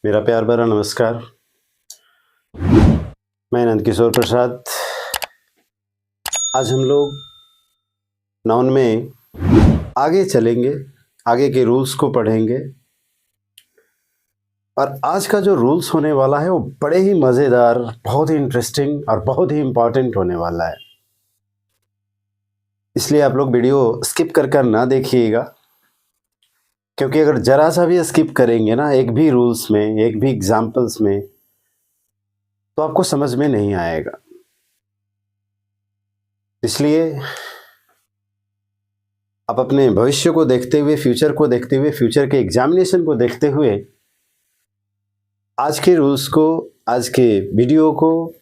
मेरा प्यार भरा नमस्कार। मैं नंद किशोर प्रसाद। आज हम लोग नाउन में आगे चलेंगे, आगे के रूल्स को पढ़ेंगे और आज का जो रूल्स होने वाला है वो बड़े ही मज़ेदार, बहुत ही इंटरेस्टिंग और बहुत ही इम्पॉर्टेंट होने वाला है। इसलिए आप लोग वीडियो स्किप कर ना देखिएगा, क्योंकि अगर ज़रा सा भी स्किप करेंगे ना एक भी रूल्स में, एक भी एग्जाम्पल्स में, तो आपको समझ में नहीं आएगा। इसलिए आप अपने भविष्य को देखते हुए, फ्यूचर को देखते हुए, फ्यूचर के एग्जामिनेशन को देखते हुए आज के रूल्स को, आज के वीडियो को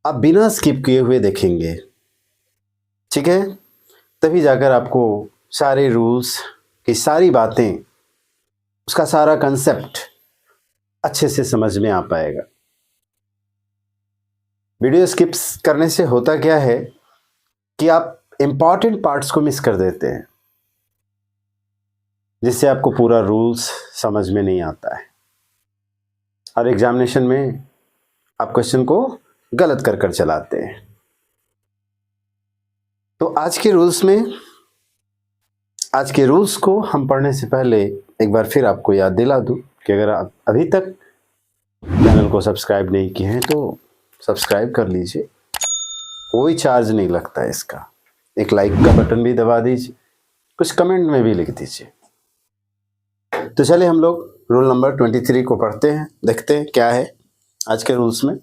आप बिना स्किप किए हुए देखेंगे, ठीक है? तभी जाकर आपको सारे रूल्स की सारी बातें, उसका सारा कंसेप्ट अच्छे से समझ में आ पाएगा। वीडियो स्किप करने से होता क्या है कि आप इम्पॉर्टेंट पार्ट्स को मिस कर देते हैं, जिससे आपको पूरा रूल्स समझ में नहीं आता है और एग्जामिनेशन में आप क्वेश्चन को गलत कर चलाते हैं। तो आज के रूल्स को हम पढ़ने से पहले एक बार फिर आपको याद दिला दूं कि अगर आप अभी तक चैनल को सब्सक्राइब नहीं किए हैं तो सब्सक्राइब कर लीजिए, कोई चार्ज नहीं लगता है इसका। एक लाइक का बटन भी दबा दीजिए, कुछ कमेंट में भी लिख दीजिए। तो चलिए हम लोग रूल नंबर 23 को पढ़ते हैं, देखते हैं क्या है आज के रूल्स में।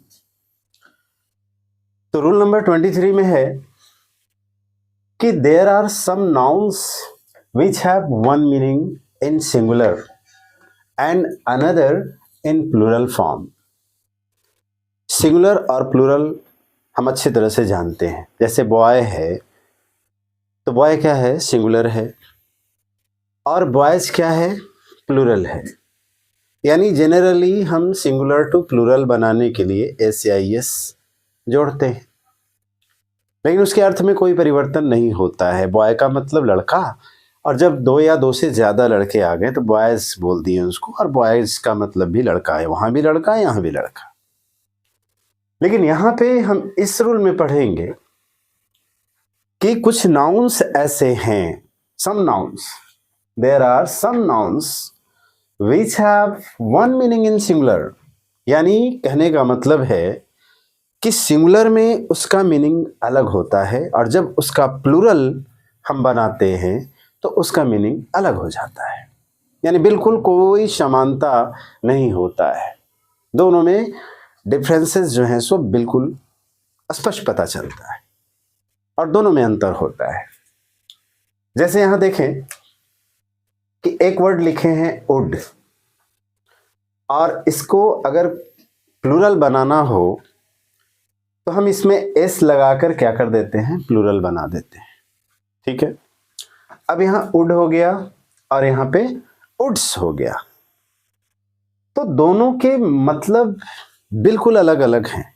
तो रूल नंबर 23 में है कि there are some nouns which have one meaning in singular and another in plural form. Singular और प्लूरल हम अच्छी तरह से जानते हैं। जैसे बॉय है तो बॉय क्या है? सिंगुलर है, और बॉयज क्या है? प्लूरल है। यानी जनरली हम सिंगुलर टू प्लूरल बनाने के लिए एस या एस जोड़ते हैं, लेकिन उसके अर्थ में कोई परिवर्तन नहीं होता है। बॉय का मतलब लड़का, और जब दो या दो से ज़्यादा लड़के आ गए तो बॉयज बोल दिए उसको, और बॉयज का मतलब भी लड़का है, वहाँ भी लड़का है, यहाँ भी लड़का। लेकिन यहाँ पे हम इस रूल में पढ़ेंगे कि कुछ नाउन्स ऐसे हैं, some nouns, there are some nouns which have one meaning in singular. यानी कहने का मतलब है कि सिंगुलर में उसका मीनिंग अलग होता है, और जब उसका प्लूरल हम बनाते हैं तो उसका मीनिंग अलग हो जाता है। यानी बिल्कुल कोई समानता नहीं होता है, दोनों में डिफरेंसेस जो हैं सो बिल्कुल स्पष्ट पता चलता है, और दोनों में अंतर होता है। जैसे यहां देखें कि एक वर्ड लिखे हैं वुड, और इसको अगर प्लूरल बनाना हो तो हम इसमें एस लगाकर क्या कर देते हैं? प्लूरल बना देते हैं, ठीक है? अब यहां वुड हो गया और यहां पे वुड्स हो गया, तो दोनों के मतलब बिल्कुल अलग अलग हैं।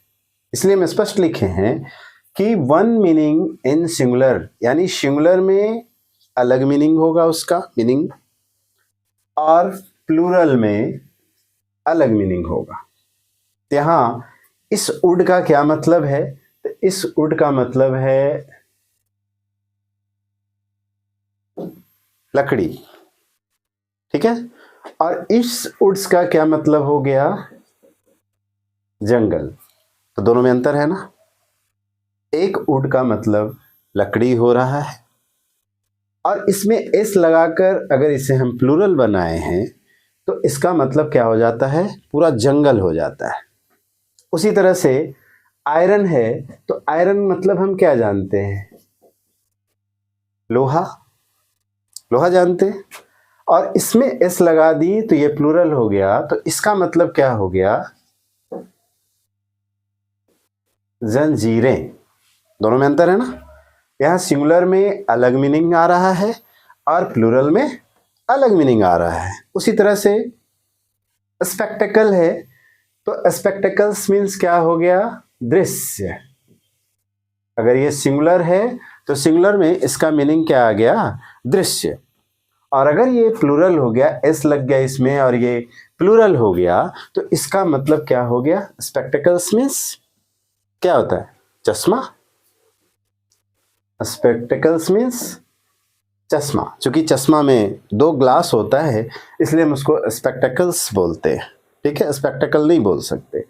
इसलिए हम स्पष्ट लिखे हैं कि वन मीनिंग इन सिंगुलर, यानी सिंगुलर में अलग मीनिंग होगा उसका मीनिंग, और प्लूरल में अलग मीनिंग होगा। यहां इस वुड का क्या मतलब है? तो इस वुड का मतलब है लकड़ी, ठीक है? और इस वुड्स का क्या मतलब हो गया? जंगल। तो दोनों में अंतर है ना। एक वुड का मतलब लकड़ी हो रहा है, और इसमें एस लगाकर अगर इसे हम प्लूरल बनाए हैं तो इसका मतलब क्या हो जाता है? पूरा जंगल हो जाता है। उसी तरह से आयरन है, तो आयरन मतलब हम क्या जानते हैं? लोहा, लोहा जानते हैं, और इसमें एस लगा दी तो ये प्लूरल हो गया, तो इसका मतलब क्या हो गया? जंजीरें। दोनों में अंतर है ना। यहाँ सिंगुलर में अलग मीनिंग आ रहा है और प्लूरल में अलग मीनिंग आ रहा है। उसी तरह से स्पेक्टेकल है, तो स्पेक्टेकल्स मीन्स क्या हो गया? दृश्य। अगर ये सिंगुलर है तो सिंगुलर में इसका मीनिंग क्या आ गया? दृश्य। और अगर ये प्लूरल हो गया, एस लग गया इसमें और ये प्लूरल हो गया तो इसका मतलब क्या हो गया? स्पेक्टिकल्स मीन्स क्या होता है? चश्मा। स्पेक्टिकल्स मीन्स चश्मा। चूंकि चश्मा में 2 ग्लास होता है इसलिए हम उसको स्पेक्टिकल्स बोलते हैं, ठीक है, स्पेक्टिकल नहीं बोल सकते।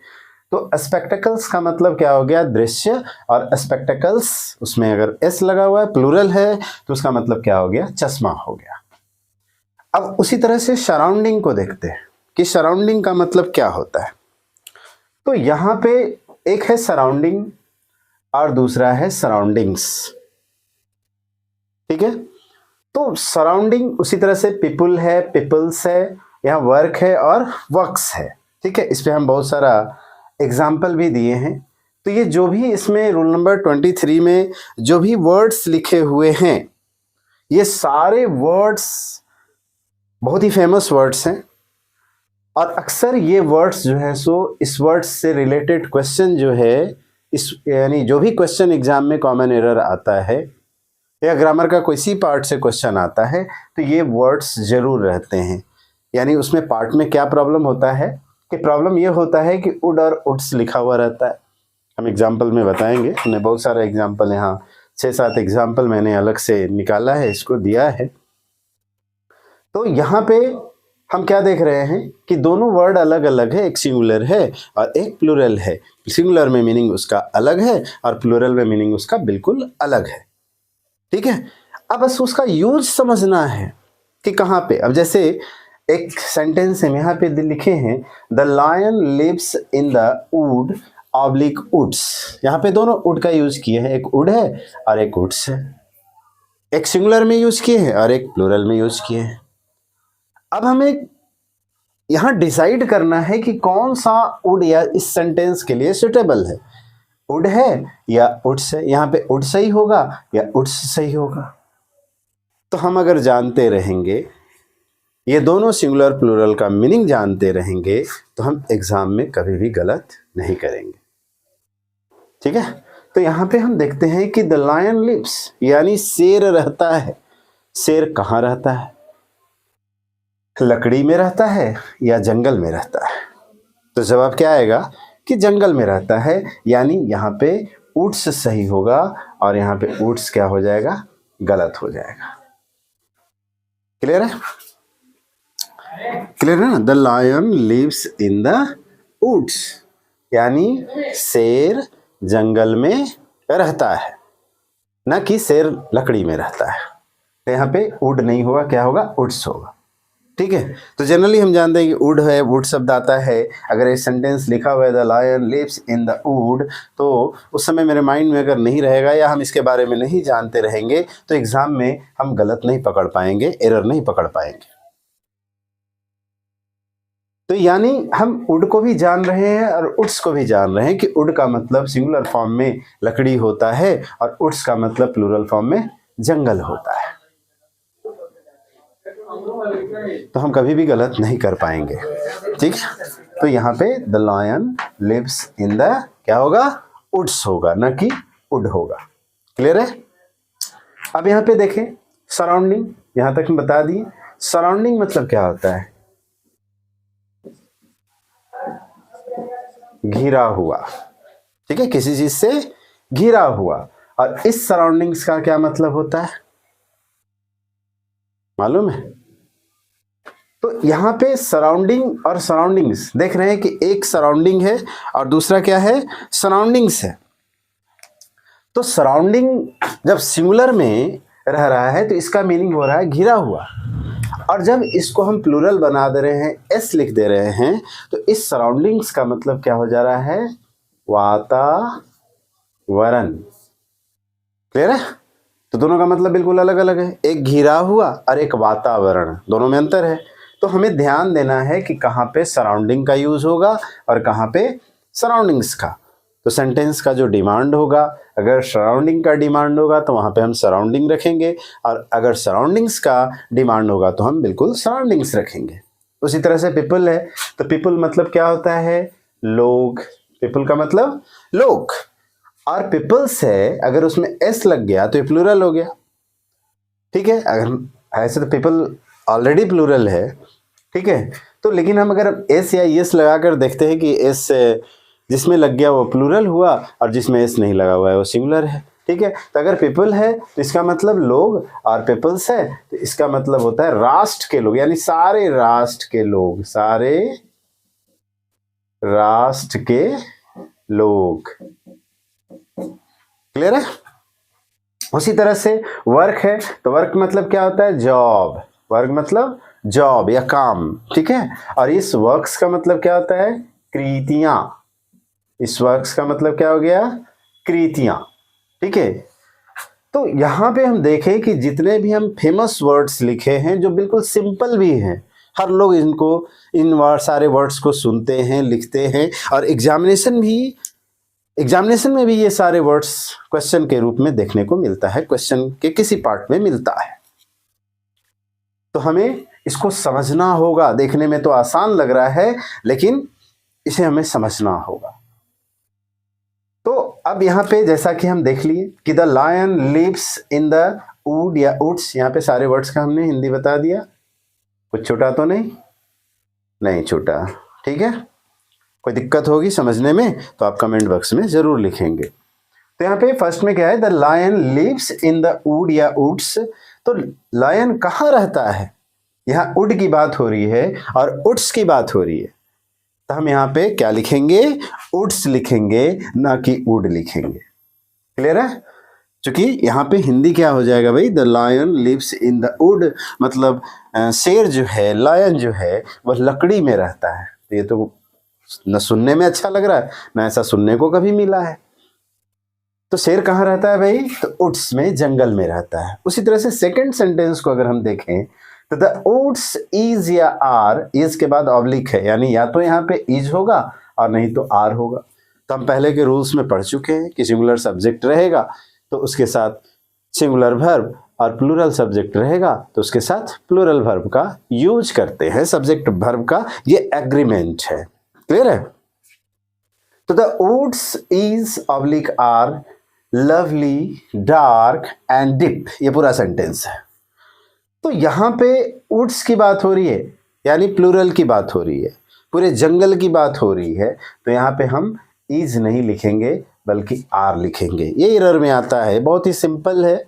तो स्पेक्टिकल्स का मतलब क्या हो गया? दृश्य। और स्पेक्टिकल्स उसमें अगर एस लगा हुआ है, प्लूरल है, तो उसका मतलब क्या हो गया? चश्मा हो गया। अब उसी तरह से सराउंडिंग को देखते हैं कि सराउंडिंग का मतलब क्या होता है। तो यहां पे एक है सराउंडिंग और दूसरा है सराउंडिंग्स, ठीक है। तो सराउंडिंग उसी तरह से पीपल है, पीपल्स है, यहाँ वर्क है और वर्क्स है, ठीक है। इस पे हम बहुत सारा एग्जाम्पल भी दिए हैं। तो ये जो भी इसमें रूल नंबर 23 में जो भी वर्ड्स लिखे हुए हैं, ये सारे वर्ड्स बहुत ही फेमस वर्ड्स हैं और अक्सर ये वर्ड्स जो है सो इस वर्ड्स से रिलेटेड क्वेश्चन जो है, इस यानी जो भी क्वेश्चन एग्जाम में कॉमन एरर आता है या ग्रामर का किसी पार्ट से क्वेश्चन आता है तो ये वर्ड्स जरूर रहते हैं। यानी उसमें पार्ट में क्या प्रॉब्लम होता है कि प्रॉब्लम ये होता है कि उड और उड्स लिखा हुआ रहता है। हम एग्जाम्पल में बताएंगे, हमने बहुत सारा एग्जाम्पल यहाँ 6-7 एग्जाम्पल मैंने अलग से निकाला है, इसको दिया है। तो यहाँ पे हम क्या देख रहे हैं कि दोनों वर्ड अलग अलग है, एक सिंगुलर है और एक प्लूरल है। सिंगुलर में मीनिंग उसका अलग है और प्लूरल में मीनिंग उसका बिल्कुल अलग है, ठीक है। अब बस उसका यूज समझना है कि कहाँ पे। अब जैसे एक सेंटेंस है, यहाँ पे लिखे हैं the lion lives in the wood oblique woods. यहाँ पे दोनों वुड का यूज किए हैं, एक वुड है और एक वुड्स है। एक सिंगुलर में यूज किए हैं और एक प्लूरल में यूज किए हैं। अब हमें यहाँ डिसाइड करना है कि कौन सा वुड या इस सेंटेंस के लिए सुटेबल है, वुड है या वुड्स है। यहाँ पे वुड सही होगा या वुड्स सही होगा। तो हम अगर जानते रहेंगे, ये दोनों सिंगुलर प्लूरल का मीनिंग जानते रहेंगे तो हम एग्जाम में कभी भी गलत नहीं करेंगे, ठीक है। तो यहाँ पे हम देखते हैं कि द लायन लिव्स यानी शेर रहता है। शेर कहाँ रहता है? लकड़ी में रहता है या जंगल में रहता है? तो जवाब क्या आएगा कि जंगल में रहता है। यानी यहाँ पे वुड्स सही होगा और यहाँ पे वुड्स क्या हो जाएगा? गलत हो जाएगा। क्लियर है? क्लियर है ना? The lion lives in the woods यानी शेर जंगल में रहता है, ना कि शेर लकड़ी में रहता है। तो यहाँ पे वुड नहीं होगा, क्या होगा? वुड्स होगा, ठीक है। तो जनरली हम जानते हैं कि वुड है, वुड शब्द आता है। अगर एक सेंटेंस लिखा हुआ है the lion lives in the wood, तो उस समय मेरे माइंड में अगर नहीं रहेगा या हम इसके बारे में नहीं जानते रहेंगे तो एग्जाम में हम गलत नहीं पकड़ पाएंगे, एरर नहीं पकड़ पाएंगे। तो यानी हम वुड को भी जान रहे हैं और वुड्स को भी जान रहे हैं कि वुड का मतलब सिंगुलर फॉर्म में लकड़ी होता है और वुड्स का मतलब प्लूरल फॉर्म में जंगल होता है। तो हम कभी भी गलत नहीं कर पाएंगे, ठीक। तो यहाँ पे the lion lives in the क्या होगा? वुड्स होगा, ना कि वुड होगा। क्लियर है? अब यहाँ पे देखें सराउंडिंग, यहां तक हम बता दिए। सराउंडिंग मतलब क्या होता है? घिरा हुआ, ठीक है, किसी चीज से घिरा हुआ। और इस सराउंडिंग्स का क्या मतलब होता है मालूम है? तो यहाँ पे सराउंडिंग और सराउंडिंग्स देख रहे हैं कि एक सराउंडिंग है और दूसरा क्या है? सराउंडिंग्स है। तो सराउंडिंग जब सिंगुलर में रह रहा है तो इसका मीनिंग हो रहा है घिरा हुआ, और जब इसको हम प्लूरल बना दे रहे हैं, एस लिख दे रहे हैं, तो इस सराउंडिंग्स का मतलब क्या हो जा रहा है? वातावरण। क्लियर है? तो दोनों का मतलब बिल्कुल अलग अलग है, एक घिरा हुआ और एक वातावरण, दोनों में अंतर है। तो हमें ध्यान देना है कि कहाँ पे सराउंडिंग का यूज होगा और कहाँ पे सराउंडिंग्स का। तो सेंटेंस का जो डिमांड होगा, अगर सराउंडिंग का डिमांड होगा तो वहाँ पे हम सराउंडिंग रखेंगे, और अगर सराउंडिंग्स का डिमांड होगा तो हम बिल्कुल सराउंडिंग्स रखेंगे। उसी तरह से पीपल है, तो पीपल मतलब क्या होता है? लोग। पीपल का मतलब लोग। और पीपल्स है, अगर उसमें एस लग गया तो ये प्लूरल हो गया, ठीक है। अगर ऐसे तो पीपल ऑलरेडी प्लूरल है, ठीक है। तो लेकिन हम अगर एस या यस लगाकर देखते हैं कि एस जिसमें लग गया वो प्लूरल हुआ और जिसमें एस नहीं लगा हुआ है वो सिंगुलर है। ठीक है, तो अगर पीपल है तो इसका मतलब लोग, और पीपल्स है तो इसका मतलब होता है राष्ट्र के लोग, यानी सारे राष्ट्र के लोग, सारे राष्ट्र के लोग। क्लियर है? उसी तरह से वर्क है तो वर्क मतलब क्या होता है? जॉब। वर्क मतलब जॉब या काम। ठीक है, और इस वर्क्स का मतलब क्या होता है? कृतियां। इस वर्क्स का मतलब क्या हो गया? कृतियां। ठीक है, तो यहां पे हम देखें कि जितने भी हम फेमस वर्ड्स लिखे हैं जो बिल्कुल सिंपल भी हैं, हर लोग इनको इन सारे वर्ड्स को सुनते हैं, लिखते हैं, और एग्जामिनेशन में भी ये सारे वर्ड्स क्वेश्चन के रूप में देखने को मिलता है, क्वेश्चन के किसी पार्ट में मिलता है। तो हमें इसको समझना होगा। देखने में तो आसान लग रहा है लेकिन इसे हमें समझना होगा। तो अब यहाँ पे जैसा कि हम देख लिए कि the lion lives in the wood या वुड्स, यहाँ पे सारे वर्ड्स का हमने हिंदी बता दिया। कुछ छूटा तो नहीं छूटा। ठीक है, कोई दिक्कत होगी समझने में तो आप कमेंट बॉक्स में जरूर लिखेंगे। तो यहाँ पे फर्स्ट में क्या है? The lion lives in the wood या वुड्स। तो लायन कहाँ रहता है? यहाँ वुड की बात हो रही है और वुड्स की बात हो रही है, तो हम यहाँ पे क्या लिखेंगे? वुड्स लिखेंगे, ना कि वुड लिखेंगे। क्लियर है? क्योंकि यहाँ पे हिंदी क्या हो जाएगा भाई? The lion lives in the wood, मतलब शेर जो है, लायन जो है, वह लकड़ी में रहता है। ये तो न सुनने में अच्छा लग रहा है, ना ऐसा सुनने को कभी मिला है। तो शेर कहाँ रहता है भाई? तो वुड्स में, जंगल में रहता है। उसी तरह से सेकंड सेंटेंस को अगर हम देखें तो द वुड्स इज या आर, इज के बाद ऑब्लिक है, यानी या तो यहाँ पे इज होगा और नहीं तो आर होगा। तो हम पहले के रूल्स में पढ़ चुके हैं कि सिंगुलर सब्जेक्ट रहेगा तो उसके साथ सिंगुलर वर्ब, और प्लूरल सब्जेक्ट रहेगा तो उसके साथ प्लूरल वर्ब का यूज करते हैं। सब्जेक्ट वर्ब का ये एग्रीमेंट है। क्लियर है? तो the woods is oblique are lovely dark and deep, ये पूरा सेंटेंस है। तो यहां पे वुड्स की बात हो रही है, यानी प्लूरल की बात हो रही है, पूरे जंगल की बात हो रही है, तो यहाँ पे हम इज नहीं लिखेंगे बल्कि आर लिखेंगे। ये एरर में आता है, बहुत ही सिंपल है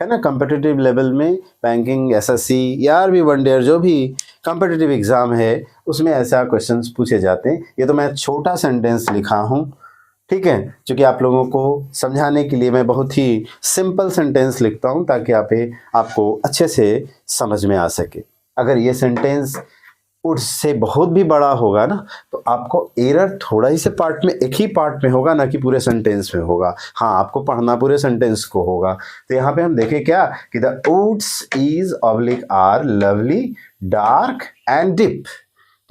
ना। कॉम्पिटिटिव लेवल में बैंकिंग, एसएससी या भी वन डे जो भी कॉम्पिटिटिव एग्जाम है उसमें ऐसा क्वेश्चंस पूछे जाते हैं। ये तो मैं छोटा सेंटेंस लिखा हूँ, ठीक है, क्योंकि आप लोगों को समझाने के लिए मैं बहुत ही सिंपल सेंटेंस लिखता हूँ ताकि आपको अच्छे से समझ में आ सके। अगर ये सेंटेंस उससे बहुत भी बड़ा होगा ना तो आपको एरर थोड़ा ही से पार्ट में, एक ही पार्ट में होगा, ना कि पूरे सेंटेंस में होगा। हाँ, आपको पढ़ना पूरे सेंटेंस को होगा। तो यहाँ पे हम देखें क्या कि the woods is oblique are lovely dark and deep.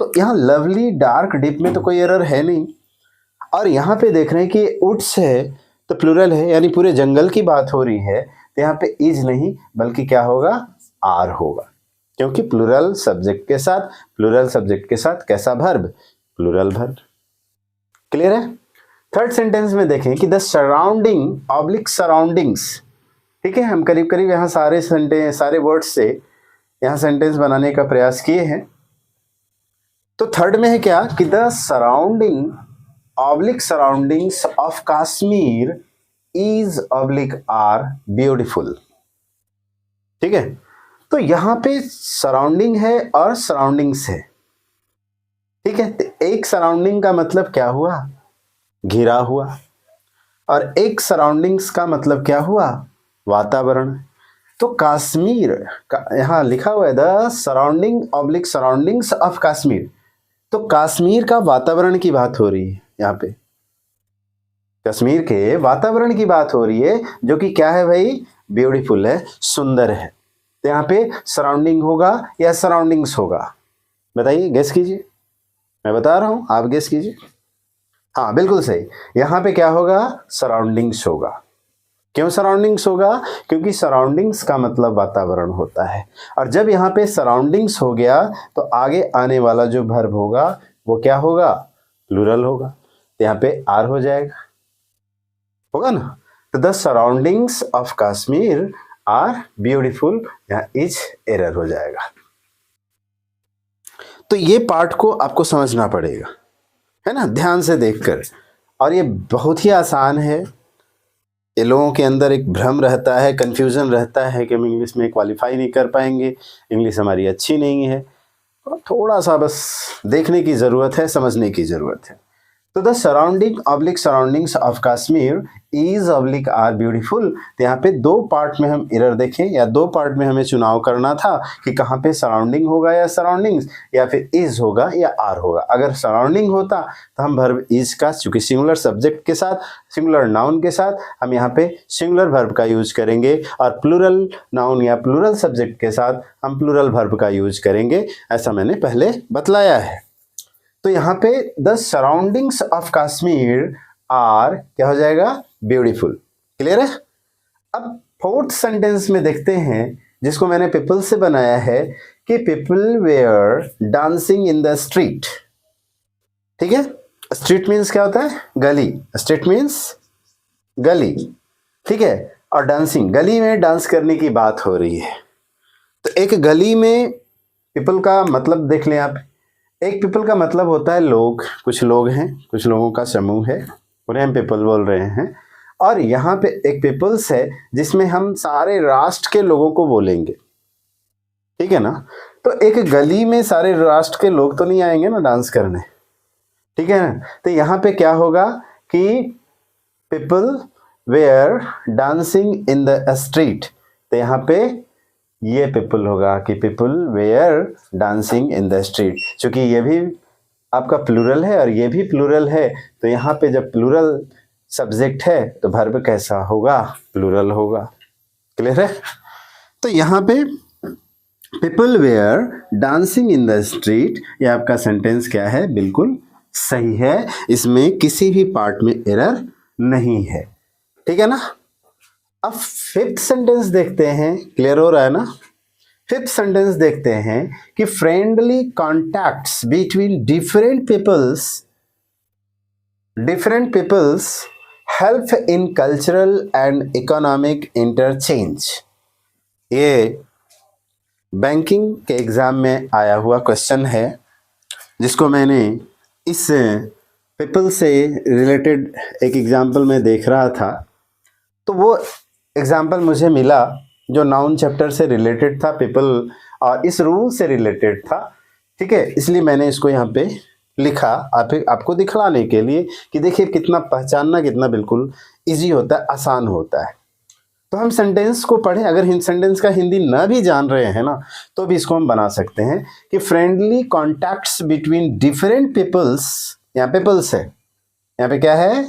तो यहाँ लवली डार्क डीप में तो कोई एरर है नहीं। और यहाँ पे देख रहे हैं कि वुड्स है तो प्लूरल है, यानी पूरे जंगल की बात हो रही है, तो यहाँ पे इज नहीं बल्कि क्या होगा? आर होगा, क्योंकि प्लूरल सब्जेक्ट के साथ कैसा वर्ब? Plural verb. क्लियर है? थर्ड सेंटेंस में देखें कि द सराउंडिंग ऑब्लिक सराउंडिंग्स। ठीक है, हम करीब करीब यहाँ सारे वर्ड्स से यहाँ सेंटेंस बनाने का प्रयास किए हैं। तो थर्ड में है क्या कि the surrounding oblique surroundings of Kashmir is oblique are beautiful. ठीक है, तो यहां पे सराउंडिंग है और सराउंडिंग्स है। ठीक है, तो एक सराउंडिंग का मतलब क्या हुआ? घिरा हुआ, और एक सराउंडिंग्स का मतलब क्या हुआ? वातावरण। तो कश्मीर का यहां लिखा हुआ है the surrounding oblique surroundings of Kashmir, तो कश्मीर का वातावरण की बात हो रही है। यहाँ पे कश्मीर के वातावरण की बात हो रही है, जो कि क्या है भाई? ब्यूटीफुल है, सुंदर है। तो यहाँ पे सराउंडिंग होगा या सराउंडिंग्स होगा? बताइए, गेस कीजिए। मैं बता रहा हूं, आप गेस कीजिए। हाँ, बिल्कुल सही। यहाँ पे क्या होगा? सराउंडिंग्स होगा। क्यों सराउंडिंग्स होगा? क्योंकि सराउंडिंग्स का मतलब वातावरण होता है, और जब यहाँ पे सराउंडिंग्स हो गया तो आगे आने वाला जो वर्ब होगा वो क्या होगा? प्लूरल होगा। तो यहाँ पे आर हो जाएगा, होगा ना। तो the surroundings of Kashmir are beautiful, यहाँ इज एरर हो जाएगा। तो ये पार्ट को आपको समझना पड़ेगा, है ना, ध्यान से देखकर। और ये बहुत ही आसान है। ये लोगों के अंदर एक भ्रम रहता है, कन्फ्यूज़न रहता है कि हम इंग्लिश में क्वालिफाई नहीं कर पाएंगे, इंग्लिश हमारी अच्छी नहीं है। और थोड़ा सा बस देखने की ज़रूरत है, समझने की ज़रूरत है। तो the surrounding oblique surroundings of Kashmir is oblique are beautiful. तो यहाँ पे दो पार्ट में हम एरर देखें, या दो पार्ट में हमें चुनाव करना था कि कहाँ पे सराउंडिंग होगा या सराउंडिंग्स, या फिर इज होगा या आर होगा। अगर सराउंडिंग होता तो हम वर्ब इज का, चूंकि सिंगुलर सब्जेक्ट के साथ, सिंगुलर नाउन के साथ, हम यहाँ पे सिंगुलर वर्ब का यूज करेंगे, और प्लूरल नाउन या प्लूरल सब्जेक्ट के साथ हम प्लूरल वर्ब का यूज करेंगे। ऐसा मैंने पहले बतलाया है। तो यहाँ पे the surroundings of Kashmir are क्या हो जाएगा, ब्यूटीफुल। क्लियर है। अब फोर्थ सेंटेंस में देखते हैं, जिसको मैंने पीपल से बनाया है, कि people were dancing in the street. ठीक है, स्ट्रीट मीन्स क्या होता है, गली। स्ट्रीट मीन्स गली, ठीक है। और डांसिंग, गली में डांस करने की बात हो रही है। तो एक गली में पीपल का मतलब देख लें आप। एक पीपल का मतलब होता है लोग, कुछ लोग हैं, कुछ लोगों का समूह है, उन्हें हम पीपल बोल रहे हैं। और यहाँ पे एक पीपल्स है जिसमें हम सारे राष्ट्र के लोगों को बोलेंगे, ठीक है ना। तो एक गली में सारे राष्ट्र के लोग तो नहीं आएंगे ना डांस करने, ठीक है ना। तो यहाँ पे क्या होगा कि people were dancing in the street. तो यहाँ पे ये पीपल होगा कि people were dancing in the street. क्योंकि ये भी आपका प्लूरल है और ये भी प्लूरल है, तो यहाँ पे जब प्लूरल सब्जेक्ट है तो वर्ब कैसा होगा, प्लूरल होगा। क्लियर है। तो यहाँ पे people were dancing in the street, ये आपका सेंटेंस क्या है, बिल्कुल सही है। इसमें किसी भी पार्ट में एरर नहीं है, ठीक है ना। अब फिफ्थ सेंटेंस देखते हैं, क्लियर हो रहा है ना। फिफ्थ सेंटेंस देखते हैं कि friendly contacts between different peoples help in cultural and economic interchange. ये बैंकिंग के एग्जाम में आया हुआ क्वेश्चन है, जिसको मैंने इस पीपल से रिलेटेड एक एग्जाम्पल में देख रहा था। तो वो एग्जाम्पल मुझे मिला जो नाउन चैप्टर से रिलेटेड था, पीपल, और इस रूल से रिलेटेड था, ठीक है। इसलिए मैंने इसको यहाँ पे लिखा आपको दिखलाने के लिए कि देखिए कितना पहचानना कितना बिल्कुल इजी होता है, आसान होता है। तो हम सेंटेंस को पढ़ें, अगर सेंटेंस का हिंदी ना भी जान रहे हैं ना, तो भी इसको हम बना सकते हैं कि friendly contacts between different peoples, यहाँ पीपल्स है, यहाँ पे क्या है,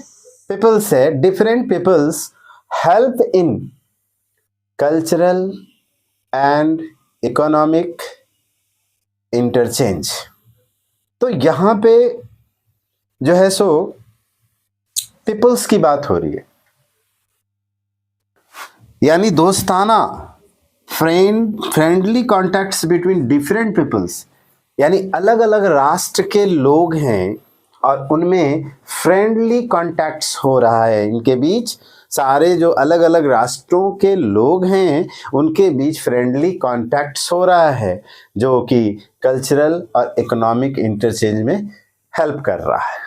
पीपल्स है, different peoples help in cultural and economic interchange. तो यहां पे जो है सो पीपल्स की बात हो रही है, यानी दोस्ताना, friendly contacts between different peoples, यानी अलग अलग राष्ट्र के लोग हैं और उनमें फ्रेंडली कॉन्टैक्ट्स हो रहा है। इनके बीच सारे जो अलग अलग राष्ट्रों के लोग हैं उनके बीच फ्रेंडली कॉन्टैक्ट्स हो रहा है, जो कि कल्चरल और इकोनॉमिक इंटरचेंज में हेल्प कर रहा है,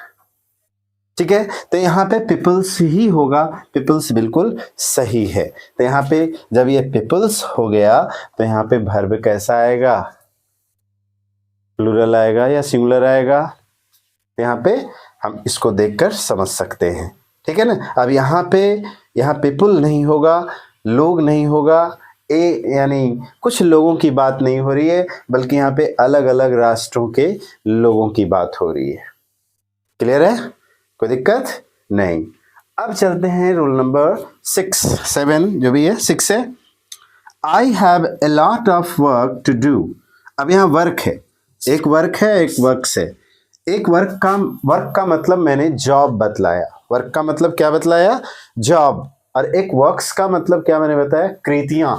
ठीक है। तो यहाँ पे पीपल्स ही होगा, पीपल्स बिल्कुल सही है। तो यहाँ पे जब ये पीपल्स हो गया तो यहाँ पे वर्ब कैसा आएगा, प्लूरल आएगा या सिंगुलर आएगा। तो यहाँ पे हम इसको देखकर समझ सकते हैं, ठीक है ना। अब यहाँ पीपल नहीं होगा, लोग नहीं होगा, यानी कुछ लोगों की बात नहीं हो रही है, बल्कि यहाँ पे अलग अलग राष्ट्रों के लोगों की बात हो रही है। क्लियर है, कोई दिक्कत नहीं। अब चलते हैं रूल नंबर 7 जो भी है 6 है। I have a lot of work to do. अब यहाँ वर्क है, एक वर्क है, एक वर्क्स है। एक वर्क का मतलब मैंने जॉब बतलाया, वर्क का मतलब क्या बतलाया, जॉब। और एक वर्क्स का मतलब क्या मैंने बताया, कृतियां,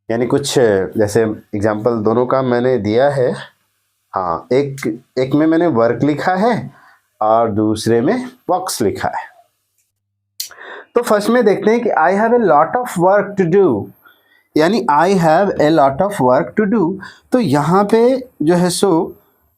यानी कुछ, जैसे एग्जांपल दोनों का मैंने दिया है। हाँ, एक में मैंने वर्क लिखा है और दूसरे में वर्क्स लिखा है। तो फर्स्ट में देखते हैं कि I have a lot of work to do. यानी I have a lot of work to do. तो यहाँ पे जो है सो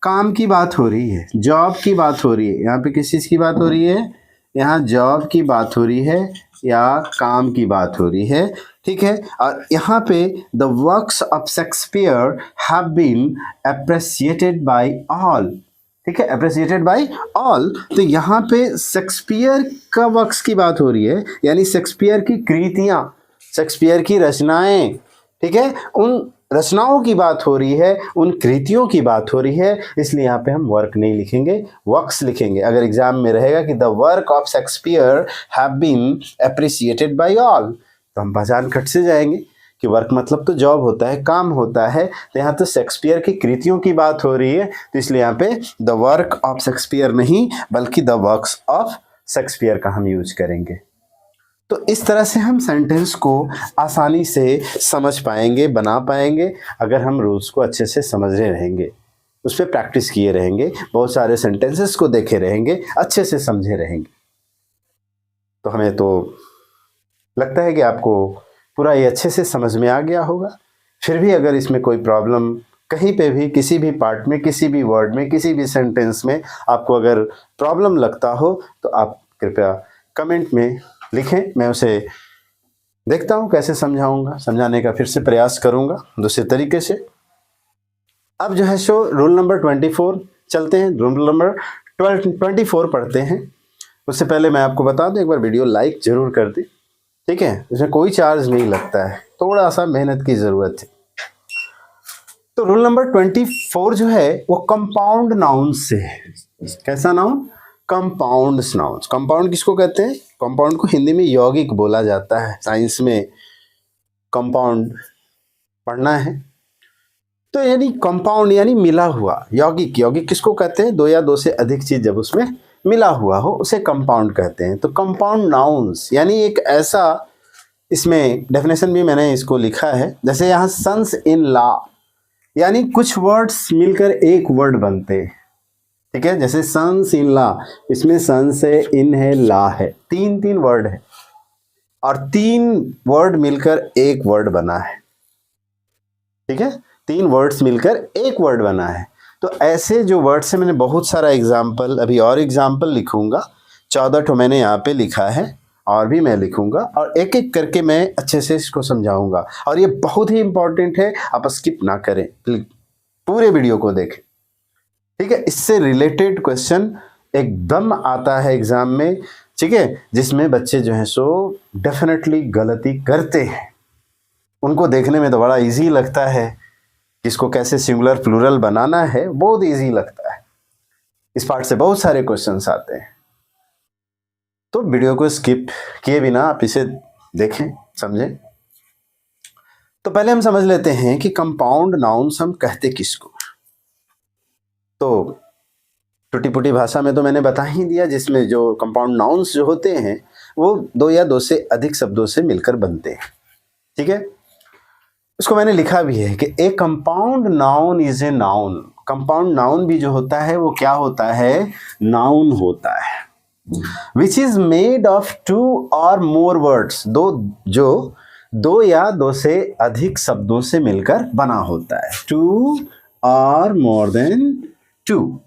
काम की बात हो रही है, जॉब की बात हो रही है। यहाँ पे किस चीज़ की बात हो रही है? यहाँ जॉब की बात हो रही है या काम की बात हो रही है, ठीक है। और यहाँ पे the works of Shakespeare have been appreciated by all, ठीक है, अप्रिसिएटेड बाय ऑल। तो यहाँ पे शेक्सपियर का वर्क्स की बात हो रही है, यानी शेक्सपियर की कृतियाँ, शेक्सपियर की रचनाएं, ठीक है, उन रचनाओं की बात हो रही है, उन कृतियों की बात हो रही है। इसलिए यहाँ पे हम वर्क नहीं लिखेंगे, वर्क्स लिखेंगे। अगर एग्जाम में रहेगा कि the work of Shakespeare have been appreciated by all, तो हम पहचान खट से जाएंगे कि वर्क मतलब तो जॉब होता है, काम होता है। तो यहाँ तो शेक्सपियर की कृतियों की बात हो रही है, तो इसलिए यहाँ पे द वर्क ऑफ शेक्सपियर नहीं बल्कि द वर्क्स ऑफ शेक्सपियर का हम यूज करेंगे। तो इस तरह से हम सेंटेंस को आसानी से समझ पाएंगे, बना पाएंगे, अगर हम रूल्स को अच्छे से समझ रहे रहेंगे, उस पर प्रैक्टिस किए रहेंगे, बहुत सारे सेंटेंसेस को देखे रहेंगे, अच्छे से समझे रहेंगे। तो हमें तो लगता है कि आपको पूरा ये अच्छे से समझ में आ गया होगा। फिर भी अगर इसमें कोई प्रॉब्लम कहीं पे भी, किसी भी पार्ट में, किसी भी वर्ड में, किसी भी सेंटेंस में आपको अगर प्रॉब्लम लगता हो तो आप कृपया कमेंट में लिखें। मैं उसे देखता हूँ कैसे समझाऊंगा, समझाने का फिर से प्रयास करूंगा दूसरे तरीके से। अब जो है सो रूल नंबर 24 चलते हैं, रूल नंबर 24 पढ़ते हैं। उससे पहले मैं आपको बता दूं, एक बार वीडियो लाइक जरूर कर दी, ठीक है, इसमें कोई चार्ज नहीं लगता है, थोड़ा सा मेहनत की जरूरत है। तो रूल नंबर 24 जो है वो कंपाउंड नाउन से है। कैसा नाउन? Compound noun. कंपाउंड किसको कहते हैं? कंपाउंड को हिंदी में यौगिक बोला जाता है। साइंस में कंपाउंड पढ़ना है तो यानी कंपाउंड यानी मिला हुआ। यौगिक, यौगिक किसको कहते हैं? दो या दो से अधिक चीज जब उसमें मिला हुआ हो उसे कंपाउंड कहते हैं। तो कंपाउंड नाउन्स यानी एक ऐसा, इसमें डेफिनेशन भी मैंने इसको लिखा है, जैसे यहाँ सन्स इन लॉ, यानी कुछ वर्ड्स मिलकर एक वर्ड बनते हैं, ठीक है। जैसे सन्स इन लॉ, इसमें सन्स है, इन है, ला है, तीन तीन वर्ड है और तीन वर्ड मिलकर एक वर्ड बना है, ठीक है। तीन वर्ड्स मिलकर एक वर्ड बना है। तो ऐसे जो वर्ड्स है, मैंने बहुत सारा एग्जाम्पल, अभी और एग्जाम्पल लिखूंगा, 14 ठो मैंने यहाँ पे लिखा है, और भी मैं लिखूंगा और एक एक करके मैं अच्छे से इसको समझाऊंगा। और ये बहुत ही इंपॉर्टेंट है, आप स्किप ना करें, पूरे वीडियो को देखें, ठीक है। इससे रिलेटेड क्वेश्चन एकदम आता है एग्जाम में, ठीक है, जिसमें बच्चे जो हैं सो डेफिनेटली गलती करते हैं। उनको देखने में तो बड़ा इजी लगता है, इसको कैसे सिंगुलर प्लूरल बनाना है बहुत इजी लगता है। इस पार्ट से बहुत सारे क्वेश्चंस आते हैं, तो वीडियो को स्किप किए बिना आप इसे देखें, समझें। तो पहले हम समझ लेते हैं कि कंपाउंड नाउन्स हम कहते किसको। तो टूटी फूटी भाषा में तो मैंने बता ही दिया, जिसमें जो कंपाउंड नाउन्स जो होते हैं वो दो या दो से अधिक शब्दों से मिलकर बनते हैं, ठीक है। उसको मैंने लिखा भी है कि ए compound noun is a noun. Compound noun भी जो होता है वो क्या होता है? नाउन होता है। Which is made of two और मोर वर्ड्स, जो दो या दो से अधिक शब्दों से मिलकर बना होता है। टू और मोर देन टू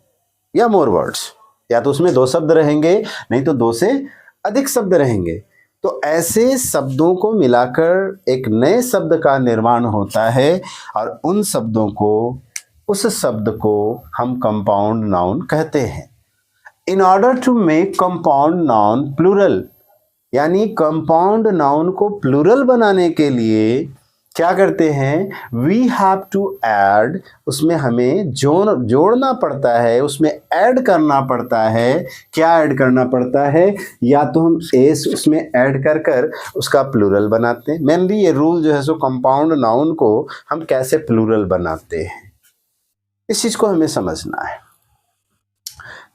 या मोर वर्ड्स, या तो उसमें दो शब्द रहेंगे, नहीं तो दो से अधिक शब्द रहेंगे। तो ऐसे शब्दों को मिलाकर एक नए शब्द का निर्माण होता है और उन शब्दों को, उस शब्द को हम कंपाउंड नाउन कहते हैं। In order to make compound noun plural, यानी कंपाउंड नाउन को प्लूरल बनाने के लिए क्या करते हैं? वी हैव टू ऐड, उसमें हमें जोड़ना पड़ता है, उसमें ऐड करना पड़ता है। क्या ऐड करना पड़ता है? या तो हम एस उसमें ऐड कर उसका प्लूरल बनाते हैं। मेनली ये रूल जो है सो कंपाउंड नाउन को हम कैसे प्लूरल बनाते हैं, इस चीज को हमें समझना है।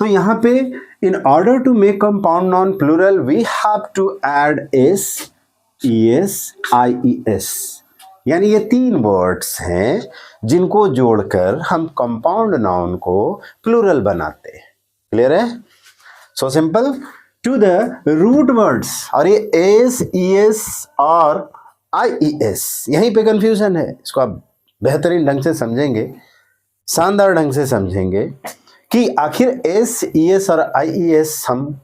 तो यहाँ पे in order to make compound noun plural we have to add S, ES, IES, यानी ये तीन वर्ड्स हैं जिनको जोड़कर हम कंपाउंड नाउन को प्लूरल बनाते हैं। क्लियर है? So simple. To the root words, और ये एस, ईएस और IES, यहीं पे कंफ्यूजन है। इसको आप बेहतरीन ढंग से समझेंगे, शानदार ढंग से समझेंगे कि आखिर SES और IES हम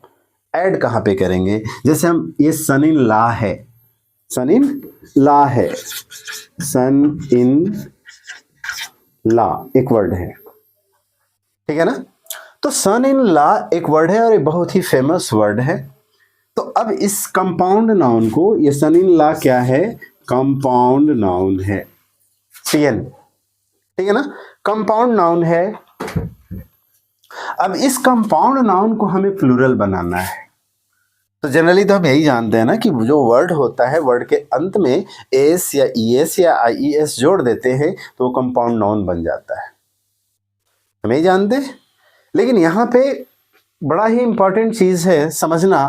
ऐड कहाँ पे करेंगे। जैसे हम ये सन इन ला है, सन इन ला है, सन इन ला एक वर्ड है, ठीक है ना। तो सन इन ला एक वर्ड है और ये बहुत ही फेमस वर्ड है। तो अब इस कंपाउंड नाउन को, ये सन इन ला क्या है, कंपाउंड नाउन है, CN, ठीक है ना, कंपाउंड नाउन है। अब इस कंपाउंड नाउन को हमें प्लूरल बनाना है। तो जनरली तो हम यही जानते हैं ना कि जो वर्ड होता है, वर्ड के अंत में एस या ES या IES जोड़ देते हैं तो वो कंपाउंड नाउन बन जाता है, हम यही जानते हैं। लेकिन यहाँ पे बड़ा ही इंपॉर्टेंट चीज है समझना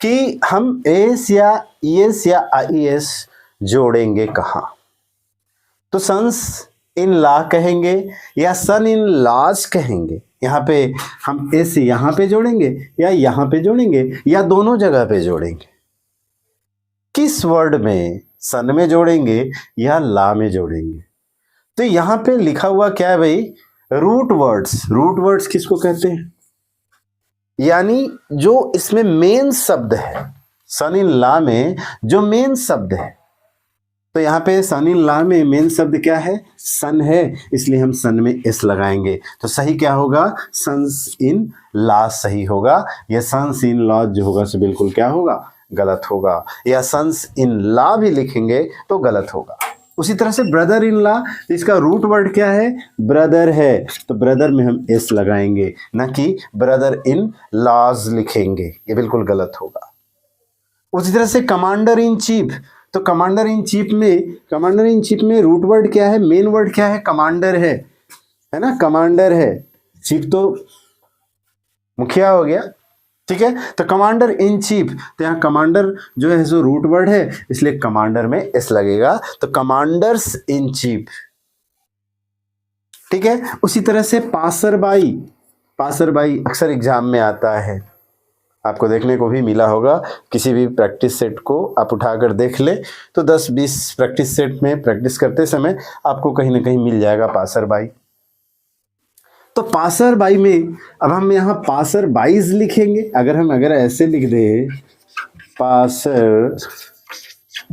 कि हम एस या ES या IES जोड़ेंगे कहाँ। तो सन्स इन ला कहेंगे या सन इन लॉज कहेंगे। यहाँ पे हम एस यहाँ पे जोड़ेंगे या यहाँ पे जोड़ेंगे या दोनों जगह पे जोड़ेंगे। किस वर्ड में, सन में जोड़ेंगे या ला में जोड़ेंगे। तो यहाँ पे लिखा हुआ क्या है भाई, रूट वर्ड्स। रूट वर्ड्स किसको कहते हैं, यानी जो इसमें मेन शब्द है, सन इन ला में जो मेन शब्द है। तो यहाँ पे सन इन ला में मेन शब्द क्या है, सन है, इसलिए हम सन में एस लगाएंगे। तो सही क्या होगा, सन्स इन लॉ सही होगा। या सन्स इन लॉ जो होगा सो बिल्कुल क्या होगा, गलत होगा। या सन्स इन लॉ भी लिखेंगे तो गलत होगा। उसी तरह से ब्रदर इन लॉ, इसका रूट वर्ड क्या है, ब्रदर है, तो ब्रदर में हम एस लगाएंगे, ना कि ब्रदर इन लॉज लिखेंगे, ये बिल्कुल गलत होगा। उसी तरह से कमांडर इन चीफ, तो कमांडर इन चीफ में रूट वर्ड क्या है, मेन वर्ड क्या है, कमांडर है ना, कमांडर है। चीफ तो मुखिया हो गया, ठीक है। तो कमांडर इन चीफ, तो यहाँ कमांडर जो है सो रूट वर्ड है, इसलिए कमांडर में एस लगेगा, तो कमांडर्स इन चीफ, ठीक है। उसी तरह से पासर बाई, पासर बाई अक्सर एग्जाम में आता है, आपको देखने को भी मिला होगा। किसी भी प्रैक्टिस सेट को आप उठाकर देख ले तो 10-20 प्रैक्टिस सेट में प्रैक्टिस करते समय आपको कहीं ना कहीं मिल जाएगा पासर बाई। तो पासर बाई में अब हम यहाँ पासर बाईज लिखेंगे। अगर ऐसे लिख दे पासर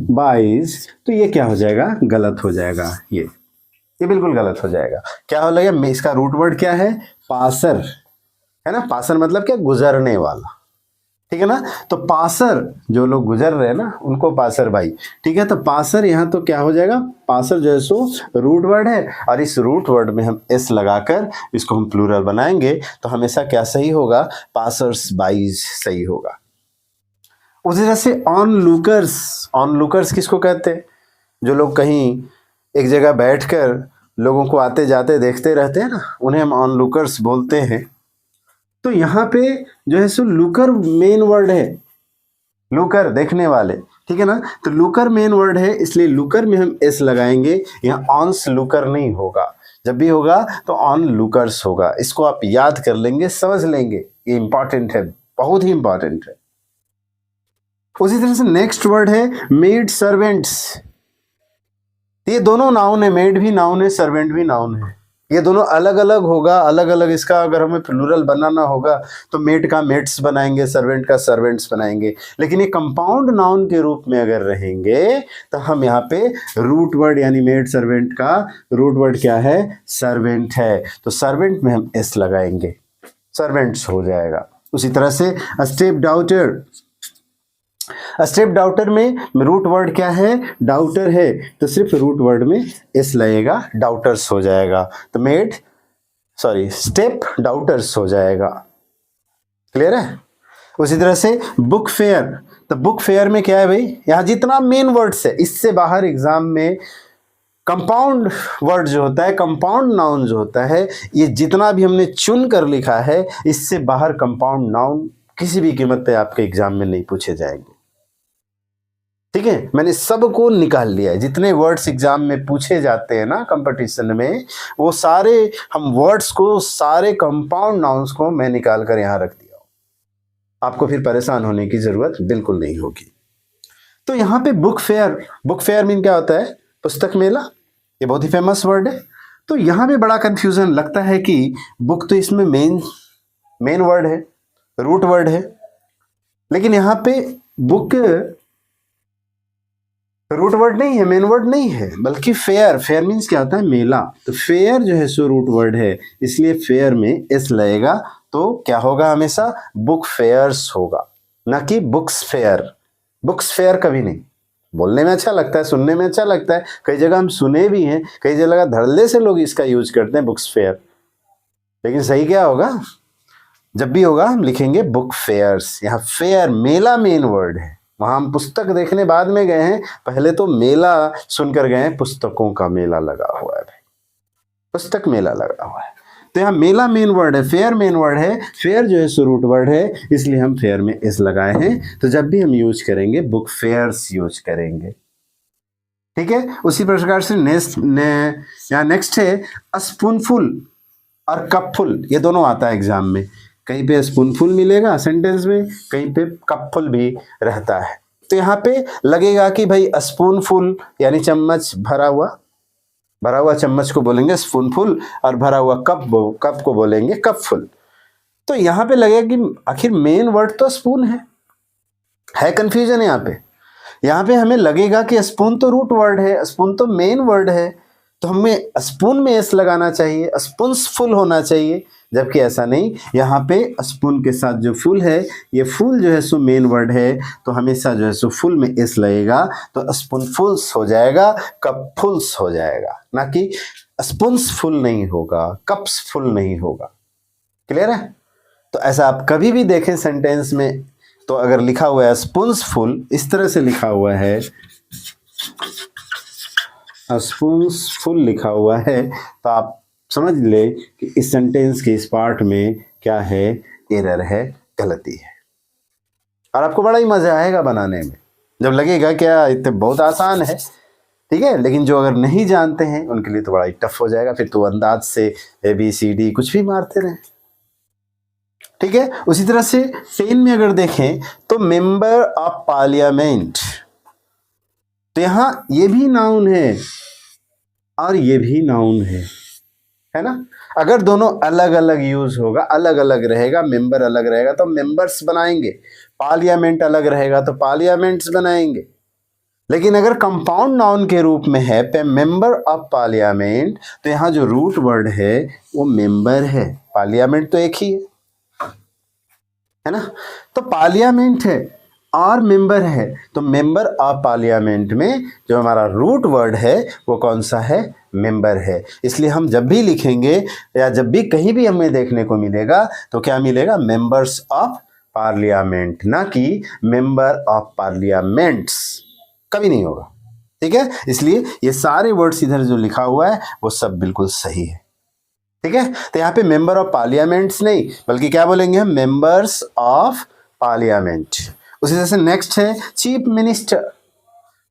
बाईज, तो ये क्या हो जाएगा, गलत हो जाएगा। ये बिल्कुल गलत हो जाएगा। क्या हो लगेगा, इसका रूट वर्ड क्या है, पासर है ना। पासर मतलब क्या, गुजरने वाला, ठीक है ना। तो पासर, जो लोग गुजर रहे हैं ना उनको पासर बाई, ठीक है। तो पासर यहाँ तो क्या हो जाएगा, पासर जो है सो रूट वर्ड है, और इस रूट वर्ड में हम एस लगाकर इसको हम प्लूरल बनाएंगे, तो हमेशा क्या सही होगा, पासर्स बाईज सही होगा। उसी तरह से ऑन लुकर्स, ऑन लुकर्स किसको कहते हैं, जो लोग कहीं एक जगह बैठकर लोगों को आते जाते देखते रहते हैं ना, उन्हें हम ऑन लुकर्स बोलते हैं। तो यहाँ पे जो है सो लुकर मेन वर्ड है, लुकर देखने वाले, ठीक है ना। तो लुकर मेन वर्ड है, इसलिए लुकर में हम एस लगाएंगे। यहाँ ऑन्स लुकर नहीं होगा, जब भी होगा तो ऑन लुकर्स होगा। इसको आप याद कर लेंगे, समझ लेंगे, ये इंपॉर्टेंट है, बहुत ही इंपॉर्टेंट है। उसी तरह से नेक्स्ट वर्ड है मेड सर्वेंट्स। ये दोनों नाउन है, मेड भी नाउन है, सर्वेंट भी नाउन है। ये दोनों अलग अलग होगा, अलग अलग इसका अगर हमें प्लूरल बनाना होगा तो मेड का मेड्स बनाएंगे, सर्वेंट का सर्वेंट्स बनाएंगे। लेकिन ये कंपाउंड नाउन के रूप में अगर रहेंगे तो हम यहाँ पे रूट वर्ड यानी मेड सर्वेंट का रूट वर्ड क्या है, सर्वेंट है। तो सर्वेंट में हम एस लगाएंगे, सर्वेंट्स हो जाएगा। उसी तरह से स्टेप डाउटर, स्टेप डाउटर में रूट वर्ड क्या है, डाउटर है, तो सिर्फ रूट वर्ड में एस लगेगा, डाउटर्स हो जाएगा। तो मेड स्टेप डाउटर्स हो जाएगा। क्लियर है। उसी तरह से बुक फेयर, तो बुक फेयर में क्या है भाई, यहाँ जितना मेन वर्ड्स है इससे बाहर एग्जाम में कंपाउंड वर्ड जो होता है, कंपाउंड नाउन जो होता है, ये जितना भी हमने चुन कर लिखा है, इससे बाहर कंपाउंड नाउन किसी भी कीमत पे आपके एग्जाम में नहीं पूछे जाएंगे, ठीक है। मैंने सबको निकाल लिया है, जितने वर्ड्स एग्जाम में पूछे जाते हैं ना कंपटीशन में, वो सारे हम वर्ड्स को, सारे कंपाउंड नाउन्स को मैं निकाल कर यहाँ रख दिया हूँ। आपको फिर परेशान होने की जरूरत बिल्कुल नहीं होगी। तो यहाँ पे बुक फेयर मीन क्या होता है? पुस्तक मेला। ये बहुत ही फेमस वर्ड है। तो यहाँ पे बड़ा कंफ्यूजन लगता है कि बुक तो इसमें मेन वर्ड है, रूट वर्ड है, लेकिन यहाँ पे बुक रूट वर्ड नहीं है, मेन वर्ड नहीं है, बल्कि फेयर मीन्स क्या होता है? मेला। तो फेयर जो है सो रूट वर्ड है, इसलिए फेयर में एस लगेगा, तो क्या होगा? हमेशा बुक फेयर्स होगा, ना कि बुक्स फेयर। बुक्स फेयर कभी नहीं। बोलने में अच्छा लगता है, सुनने में अच्छा लगता है, कई जगह हम सुने भी हैं, कई जगह धड़ल्ले से लोग इसका यूज करते हैं, बुक्स फेयर। लेकिन सही क्या होगा? जब भी होगा हम लिखेंगे बुक फेयर्स। यहाँ फेयर मेला मेन वर्ड है। वहां हम पुस्तक देखने बाद में गए हैं, पहले तो मेला सुनकर गए हैं, पुस्तकों का मेला लगा हुआ है भाई, पुस्तक मेला लगा हुआ है। तो यहाँ मेला मेन वर्ड है, फेयर मेन वर्ड है, फेयर जो है सो रूट वर्ड है, इसलिए हम फेयर में एस लगाए हैं। तो जब भी हम यूज करेंगे बुक फेयर्स यूज करेंगे, ठीक है। उसी प्रकार से नेक्स्ट है स्पूनफुल और कपफुल। ये दोनों आता है एग्जाम में, कहीं पे स्पूनफुल मिलेगा सेंटेंस में, कहीं पे कपफुल भी रहता है। तो यहाँ पे लगेगा कि भाई स्पूनफुल यानी चम्मच भरा हुआ चम्मच को बोलेंगे स्पूनफुल, और भरा हुआ कप को बोलेंगे कपफुल। तो यहाँ पे लगेगा कि आखिर मेन वर्ड तो स्पून है कंफ्यूजन यहाँ पे हमें लगेगा कि स्पून तो रूट वर्ड है, स्पून तो मेन वर्ड है, तो हमें स्पून में एस लगाना चाहिए, स्पून्सफुल होना चाहिए, जबकि ऐसा नहीं। यहाँ पे स्पून के साथ जो फुल है, ये फुल जो है सो मेन वर्ड है, तो हमेशा जो है सो फुल में एस लगेगा, तो स्पूनफुल्स हो जाएगा, कपफुल्स हो जाएगा, ना कि स्पून्सफुल नहीं होगा, कप्स फुल नहीं होगा। क्लियर है? तो ऐसा आप कभी भी देखें सेंटेंस में, तो अगर लिखा हुआ है स्पून्सफुल, इस तरह से लिखा हुआ है, स्पून्सफुल लिखा हुआ है, तो आप समझ ले कि इस सेंटेंस के इस पार्ट में क्या है? एरर है, गलती है। और आपको बड़ा ही मजा आएगा बनाने में, जब लगेगा क्या इतने बहुत आसान है, ठीक है। लेकिन जो अगर नहीं जानते हैं उनके लिए तो बड़ा ही टफ हो जाएगा, फिर तो अंदाज से ABCD कुछ भी मारते रहे, ठीक है। उसी तरह से 10 में अगर देखें तो मेंबर ऑफ पार्लियामेंट, तो यहां ये भी नाउन है और ये भी नाउन है ना। अगर दोनों अलग अलग यूज होगा, अलग अलग रहेगा, मेंबर अलग रहेगा तो मेंबर्स बनाएंगे, पार्लियामेंट अलग रहेगा तो पार्लियामेंट्स बनाएंगे। लेकिन अगर कंपाउंड नाउन के रूप में है पे मेंबर ऑफ पार्लियामेंट, तो यहाँ जो रूट वर्ड है वो मेंबर है, पार्लियामेंट तो एक ही है ना। तो पार्लियामेंट है और मेंबर है, तो मेंबर ऑफ पार्लियामेंट में जो हमारा रूट वर्ड है वो कौन सा है? मेंबर है। इसलिए हम जब भी लिखेंगे या जब भी कहीं भी हमें देखने को मिलेगा तो क्या मिलेगा? मेंबर्स ऑफ पार्लियामेंट, ना कि मेंबर ऑफ पार्लियामेंट्स, कभी नहीं होगा, ठीक है। इसलिए ये सारे वर्ड्स इधर जो लिखा हुआ है वो सब बिल्कुल सही है, ठीक है। तो यहाँ पे मेंबर ऑफ पार्लियामेंट्स नहीं, बल्कि क्या बोलेंगे हम? Members of parliament. उसी तरह से नेक्स्ट है चीफ मिनिस्टर।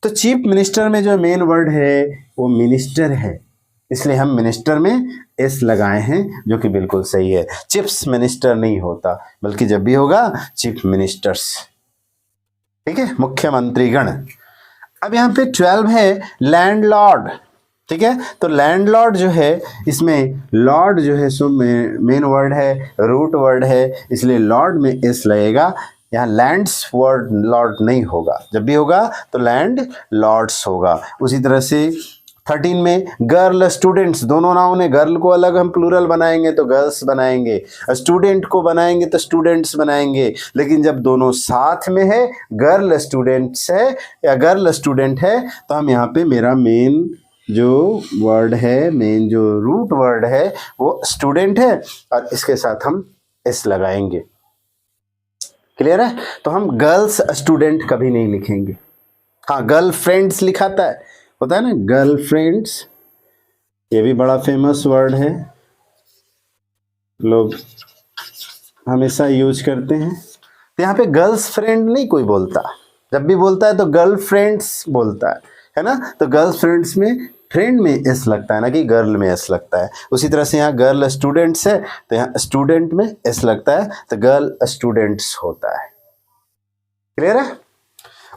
तो चीफ मिनिस्टर में जो मेन वर्ड है वो मिनिस्टर है, इसलिए हम मिनिस्टर में एस लगाए हैं, जो कि बिल्कुल सही है। चीफ्स मिनिस्टर नहीं होता, बल्कि जब भी होगा चीफ मिनिस्टर्स, ठीक है, मुख्यमंत्रीगण। अब यहाँ पे 12 है लैंडलॉर्ड, ठीक है। तो लैंडलॉर्ड जो है, इसमें लॉर्ड जो है सो मेन वर्ड है, रूट वर्ड है, इसलिए लॉर्ड में एस लगेगा। यहाँ लैंड्स वर्ड लॉर्ड नहीं होगा, जब भी होगा तो लैंड लॉर्ड्स होगा। उसी तरह से 13 में गर्ल स्टूडेंट्स, दोनों नाउन है, गर्ल को अलग हम प्लूरल बनाएंगे तो गर्ल्स बनाएंगे, स्टूडेंट को बनाएंगे तो स्टूडेंट्स बनाएंगे। लेकिन जब दोनों साथ में है, गर्ल स्टूडेंट्स है या गर्ल स्टूडेंट है, तो हम यहाँ पे मेरा मेन जो वर्ड है, मेन जो रूट वर्ड है वो स्टूडेंट है, और इसके साथ हम एस लगाएंगे। क्लियर है? तो हम गर्ल्स स्टूडेंट कभी नहीं लिखेंगे। हाँ, गर्ल फ्रेंड्स लिखाता है, होता है ना, गर्ल फ्रेंड्स, ये भी बड़ा फेमस वर्ड है, लोग हमेशा यूज करते हैं। तो यहाँ पे गर्ल्स फ्रेंड नहीं कोई बोलता, जब भी बोलता है तो गर्ल फ्रेंड्स बोलता है ना। तो गर्ल फ्रेंड्स में फ्रेंड में एस लगता है, ना कि गर्ल में एस लगता है। उसी तरह से यहाँ गर्ल स्टूडेंट्स है तो यहाँ स्टूडेंट में एस लगता है, तो गर्ल स्टूडेंट्स होता है। क्लियर है?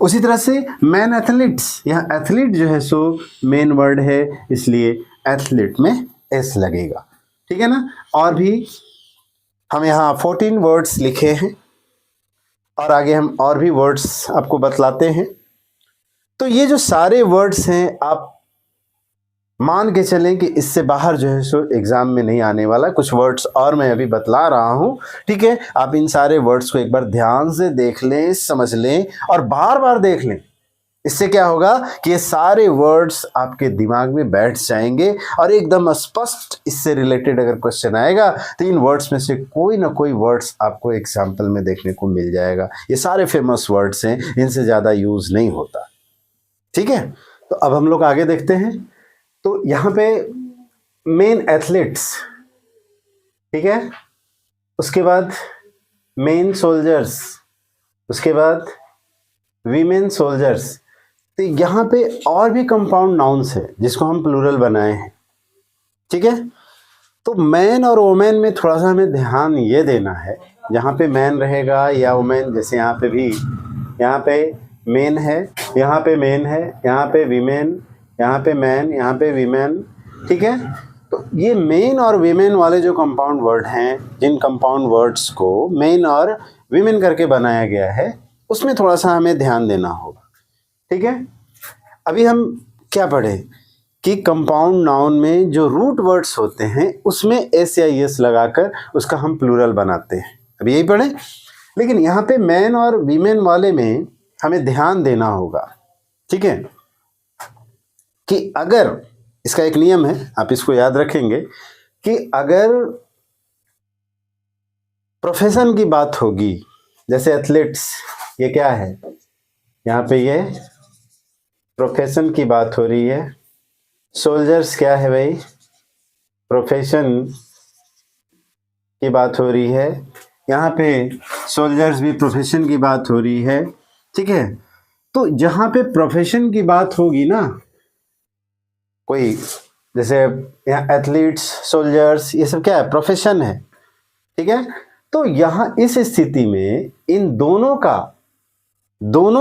उसी तरह से मैन एथलीट्स, यहाँ एथलीट जो है सो मेन वर्ड है, इसलिए एथलीट में एस लगेगा, ठीक है ना। और भी हम यहाँ 14 वर्ड्स लिखे हैं और आगे हम और भी वर्ड्स आपको बतलाते हैं। तो ये जो सारे वर्ड्स हैं आप मान के चलें कि इससे बाहर जो है सो एग्जाम में नहीं आने वाला। कुछ वर्ड्स और मैं अभी बतला रहा हूँ, ठीक है। आप इन सारे वर्ड्स को एक बार ध्यान से देख लें, समझ लें और बार बार देख लें। इससे क्या होगा कि ये सारे वर्ड्स आपके दिमाग में बैठ जाएंगे और एकदम स्पष्ट इससे रिलेटेड अगर क्वेश्चन आएगा तो इन वर्ड्स में से कोई ना कोई वर्ड्स आपको एग्जाम्पल में देखने को मिल जाएगा। ये सारे फेमस वर्ड्स हैं, इनसे ज़्यादा यूज़ नहीं होता, ठीक है। तो अब हम लोग आगे देखते हैं। तो यहाँ पे मेन एथलीट्स, ठीक है, उसके बाद मेन सोल्जर्स, उसके बाद वीमेन सोल्जर्स। तो यहाँ पे और भी कंपाउंड नाउन्स है जिसको हम प्लूरल बनाए हैं, ठीक है। तो मैन और वोमेन में थोड़ा सा हमें ध्यान ये देना है, जहाँ पे मैन रहेगा या वोमेन, जैसे यहाँ पे भी, यहाँ पे मेन है, यहाँ पे मेन है, यहाँ पे वीमेन, यहाँ पे मैन, यहाँ पे वीमेन, ठीक है। तो ये मेन और वीमेन वाले जो कंपाउंड वर्ड हैं, जिन कंपाउंड वर्ड्स को मेन और वीमेन करके बनाया गया है, उसमें थोड़ा सा हमें ध्यान देना होगा, ठीक है। अभी हम क्या पढ़े कि कंपाउंड नाउन में जो रूट वर्ड्स होते हैं उसमें एस या एस लगाकर उसका हम प्लूरल बनाते हैं, अभी यही पढ़े। लेकिन यहाँ पे मैन और वीमेन वाले में हमें ध्यान देना होगा, ठीक है, कि अगर इसका एक नियम है, आप इसको याद रखेंगे कि अगर प्रोफेशन की बात होगी, जैसे एथलीट्स, ये क्या है, यहाँ पे ये प्रोफेशन की बात हो रही है। सोल्जर्स क्या है भाई, प्रोफेशन की बात हो रही है। यहाँ पे सोल्जर्स भी प्रोफेशन की बात हो रही है, ठीक है। तो जहाँ पे प्रोफेशन की बात होगी ना, कोई जैसे यहाँ एथलीट्स, सोल्जर्स, ये सब क्या है, प्रोफेशन है, ठीक है। तो यहाँ इस स्थिति में इन दोनों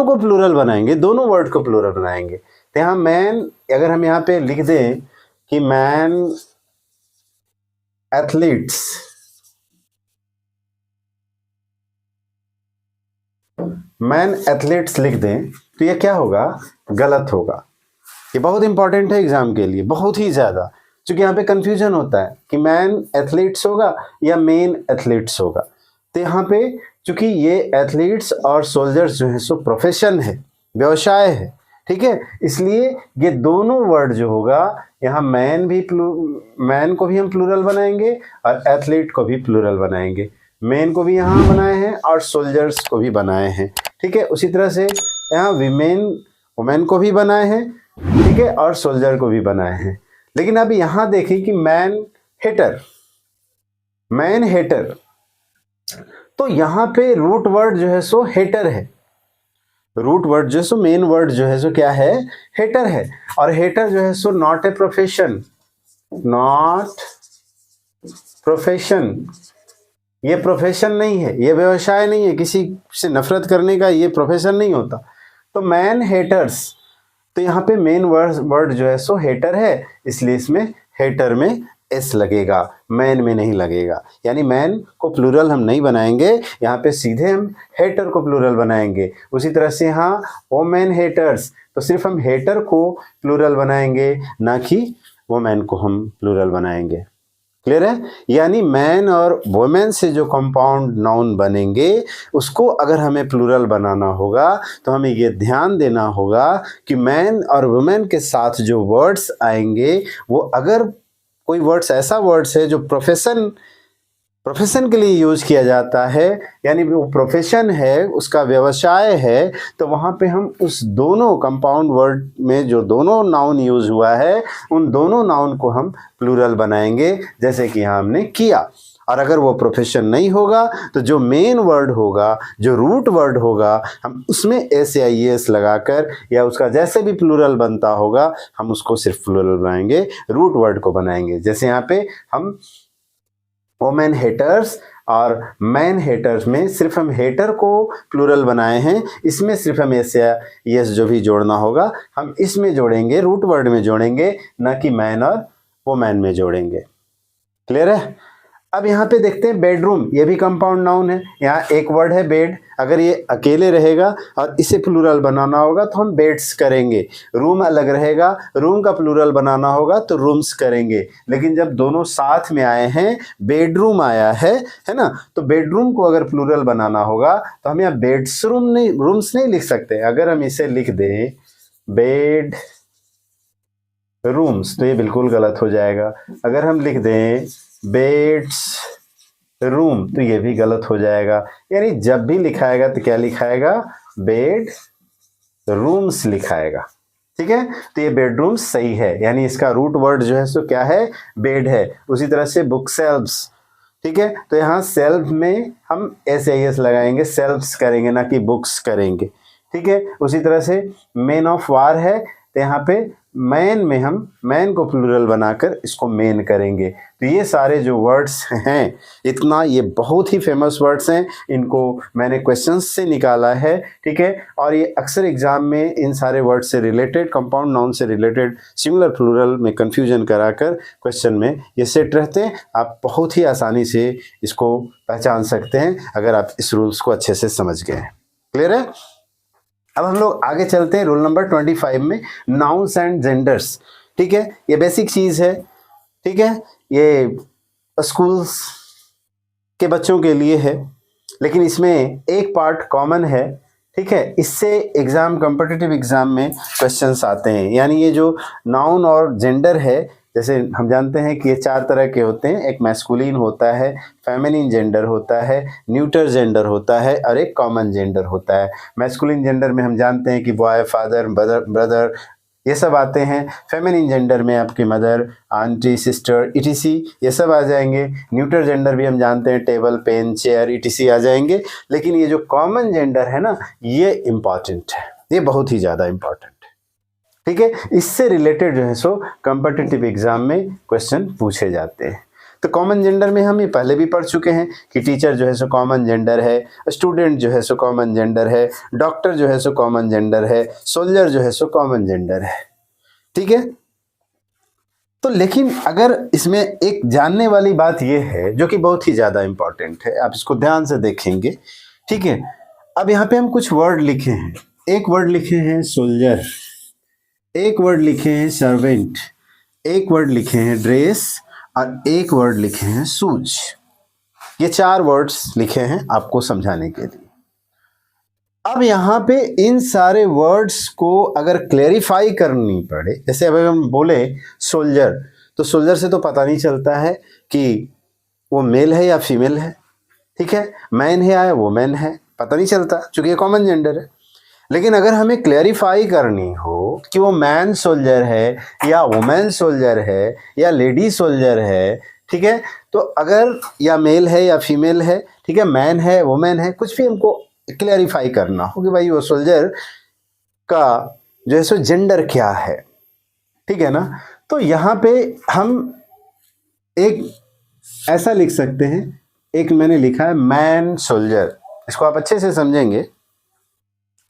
को प्लूरल बनाएंगे, दोनों वर्ड को प्लूरल बनाएंगे। तो यहाँ मैन, अगर हम यहाँ पे लिख दें कि मैन एथलीट्स, मैन एथलीट्स लिख दें तो ये क्या होगा, गलत होगा। ये बहुत इंपॉर्टेंट है एग्जाम के लिए, बहुत ही ज़्यादा, क्योंकि यहाँ पे कंफ्यूजन होता है कि मैन एथलीट्स होगा या मेन एथलीट्स होगा। तो यहाँ पे चूंकि ये एथलीट्स और सोल्जर्स जो है सो प्रोफेशन है, व्यवसाय है, ठीक है, इसलिए ये दोनों वर्ड जो होगा, यहाँ मैन को भी हम प्लूरल बनाएंगे और एथलीट को भी प्लूरल बनाएंगे। मेन को भी यहाँ बनाए हैं और सोल्जर्स को भी बनाए हैं, ठीक है। उसी तरह से यहाँ वुमेन को भी बनाए हैं, ठीक है, और सोल्जर को भी बनाए हैं। लेकिन अब यहाँ देखिए कि मैन हेटर, तो यहाँ पे रूट वर्ड जो है सो हेटर है। रूट वर्ड जो है सो, मेन वर्ड जो है सो क्या है, हेटर है। और हेटर जो है so not a profession, not profession, ये प्रोफेशन नहीं है, ये व्यवसाय नहीं है, किसी से नफरत करने का ये प्रोफेशन नहीं होता। तो मैन हेटर्स, तो यहाँ पे मेन वर्ड जो है सो हेटर है, इसलिए इसमें हेटर में एस लगेगा, मैन में नहीं लगेगा। यानी मैन को प्लूरल हम नहीं बनाएंगे, यहाँ पे सीधे हम हेटर को प्लूरल बनाएंगे। उसी तरह से यहाँ वोमेन हेटर्स, तो सिर्फ हम हेटर को प्लूरल बनाएंगे, ना कि वोमेन को हम प्लूरल बनाएंगे। क्लियर है? यानी मैन और वुमेन से जो कंपाउंड नाउन बनेंगे उसको अगर हमें प्लूरल बनाना होगा तो हमें ये ध्यान देना होगा कि मैन और वुमेन के साथ जो वर्ड्स आएंगे वो अगर कोई वर्ड्स ऐसा वर्ड्स है जो प्रोफेशन के लिए यूज किया जाता है, यानी वो प्रोफेशन है, उसका व्यवसाय है, तो वहाँ पे हम उस दोनों कंपाउंड वर्ड में जो दोनों नाउन यूज हुआ है उन दोनों नाउन को हम प्लूरल बनाएंगे, जैसे कि यहाँ हमने किया। और अगर वो प्रोफेशन नहीं होगा तो जो मेन वर्ड होगा, जो रूट वर्ड होगा, हम उसमें एस या एस लगाकर या उसका जैसे भी प्लूरल बनता होगा हम उसको सिर्फ प्लूरल बनाएंगे, रूट वर्ड को बनाएंगे। जैसे यहाँ पे हम वोमेन हेटर्स और मैन हेटर्स में सिर्फ हम हेटर को प्लूरल बनाए हैं, इसमें सिर्फ हम एस या यस जो भी जोड़ना होगा हम इसमें जोड़ेंगे, रूट वर्ड में जोड़ेंगे, ना कि मैन और वुमेन में जोड़ेंगे। क्लियर है? अब यहाँ पे देखते हैं बेडरूम, ये भी कंपाउंड नाउन है। यहाँ एक वर्ड है बेड, अगर ये अकेले रहेगा और इसे प्लूरल बनाना होगा तो हम बेड्स करेंगे। रूम अलग रहेगा, रूम का प्लूरल बनाना होगा तो रूम्स करेंगे। लेकिन जब दोनों साथ में आए हैं, बेडरूम आया है ना, तो बेडरूम को अगर प्लूरल बनाना होगा तो हम यहाँ बेड्स रूम नहीं, रूम्स नहीं लिख सकते। अगर हम इसे लिख दें बेड रूम्स तो ये बिल्कुल गलत हो जाएगा। अगर हम लिख दें बेड्स रूम तो ये भी गलत हो जाएगा। यानी जब भी लिखाएगा तो क्या लिखाएगा? Bed rooms लिखाएगा। ठीक है, तो ये बेडरूम सही है, यानी इसका रूट वर्ड जो है सो क्या है? बेड है। उसी तरह से बुक सेल्फ्स, ठीक है, तो यहाँ सेल्फ में हम एस लगाएंगे, सेल्फ्स करेंगे ना कि बुक्स करेंगे। ठीक है, उसी तरह से मैन ऑफ वार है तो यहाँ पे मैन में हम मैन को प्लूरल बनाकर इसको मेन करेंगे। तो ये सारे जो वर्ड्स हैं, इतना ये बहुत ही फेमस वर्ड्स हैं, इनको मैंने क्वेश्चंस से निकाला है। ठीक है, और ये अक्सर एग्जाम में इन सारे वर्ड से रिलेटेड, कंपाउंड नाउन से रिलेटेड सिंगुलर प्लूरल में कंफ्यूजन कराकर क्वेश्चन में ये सेट रहते हैं। आप बहुत ही आसानी से इसको पहचान सकते हैं अगर आप इस रूल्स को अच्छे से समझ गए हैं। क्लियर है? अब हम लोग आगे चलते हैं रूल नंबर 25 में, नाउन्स एंड जेंडर्स। ठीक है, ये बेसिक चीज़ है। ठीक है, ये स्कूल्स के बच्चों के लिए है, लेकिन इसमें एक पार्ट कॉमन है। ठीक है, इससे एग्ज़ाम, कॉम्पिटिटिव एग्ज़ाम में क्वेश्चंस आते हैं। यानी ये जो नाउन और जेंडर है, जैसे हम जानते हैं कि ये 4 तरह के होते हैं। एक मैस्कुलिन होता है, फेमिनिन जेंडर होता है, न्यूटर जेंडर होता है और एक कॉमन जेंडर होता है। मैस्कुलिन जेंडर में हम जानते हैं कि बॉय, फादर, ब्रदर ये सब आते हैं। फेमिनिन जेंडर में आपकी मदर, आंटी, सिस्टर, इटीसी ये सब आ जाएंगे। न्यूटर जेंडर भी हम जानते हैं, टेबल, पेन, चेयर, इटीसी आ जाएंगे। लेकिन ये जो कॉमन जेंडर है ना, ये इम्पॉर्टेंट है, ये बहुत ही ज़्यादा इम्पॉर्टेंट है। ठीक है, इससे रिलेटेड जो है सो कॉम्पिटिटिव एग्जाम में क्वेश्चन पूछे जाते हैं। तो कॉमन जेंडर में हम ये पहले भी पढ़ चुके हैं कि टीचर जो है सो कॉमन जेंडर है, स्टूडेंट जो है सो कॉमन जेंडर है, डॉक्टर जो है सो कॉमन जेंडर है, सोल्जर जो है सो कॉमन जेंडर है। ठीक है, तो लेकिन अगर इसमें एक जानने वाली बात यह है जो कि बहुत ही ज़्यादा इम्पॉर्टेंट है, आप इसको ध्यान से देखेंगे। ठीक है, अब यहाँ पे हम कुछ वर्ड लिखे हैं। एक वर्ड लिखे हैं सोल्जर, एक वर्ड लिखे हैं सर्वेंट, एक वर्ड लिखे हैं ड्रेस और एक वर्ड लिखे हैं शूज। ये 4 वर्ड्स लिखे हैं आपको समझाने के लिए। अब यहाँ पे इन सारे वर्ड्स को अगर क्लेरिफाई करनी पड़े, जैसे अगर हम बोले सोल्जर, तो सोल्जर से तो पता नहीं चलता है कि वो मेल है या फीमेल है। ठीक है, मैन है या वुमेन है, पता नहीं चलता क्योंकि ये कॉमन जेंडर है। लेकिन अगर हमें क्लेरिफाई करनी हो कि वो मैन सोल्जर है या वुमेन सोल्जर है या लेडी सोल्जर है, ठीक है, तो अगर या मेल है या फीमेल है, ठीक है, मैन है, वुमेन है, कुछ भी हमको क्लेरिफाई करना हो कि भाई वो सोल्जर का जो है सो जेंडर क्या है। ठीक है ना, तो यहाँ पे हम एक ऐसा लिख सकते हैं, एक मैंने लिखा है मैन सोल्जर, इसको आप अच्छे से समझेंगे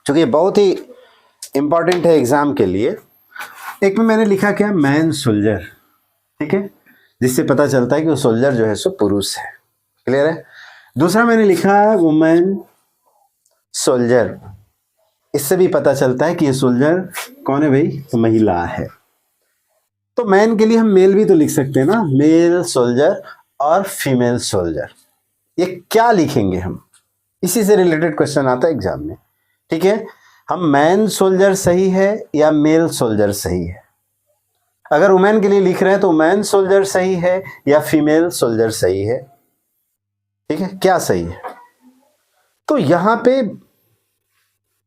क्योंकि ये बहुत ही इंपॉर्टेंट है एग्जाम के लिए। एक में मैंने लिखा क्या, मैन सोल्जर। ठीक है, जिससे पता चलता है कि वो सोल्जर जो है सो पुरुष है। क्लियर है? दूसरा मैंने लिखा है वुमेन सोल्जर, इससे भी पता चलता है कि ये सोल्जर कौन है भाई, तो महिला है। तो मैन के लिए हम मेल भी तो लिख सकते हैं ना, मेल सोल्जर और फीमेल सोल्जर। ये क्या लिखेंगे हम, इसी से रिलेटेड क्वेश्चन आता है एग्जाम में। ठीक है, हम मैन सोल्जर सही है या मेल सोल्जर सही है। अगर वुमेन के लिए लिख रहे हैं तो मैन सोल्जर सही है या फीमेल सोल्जर सही है। ठीक है, क्या सही है। तो यहां पे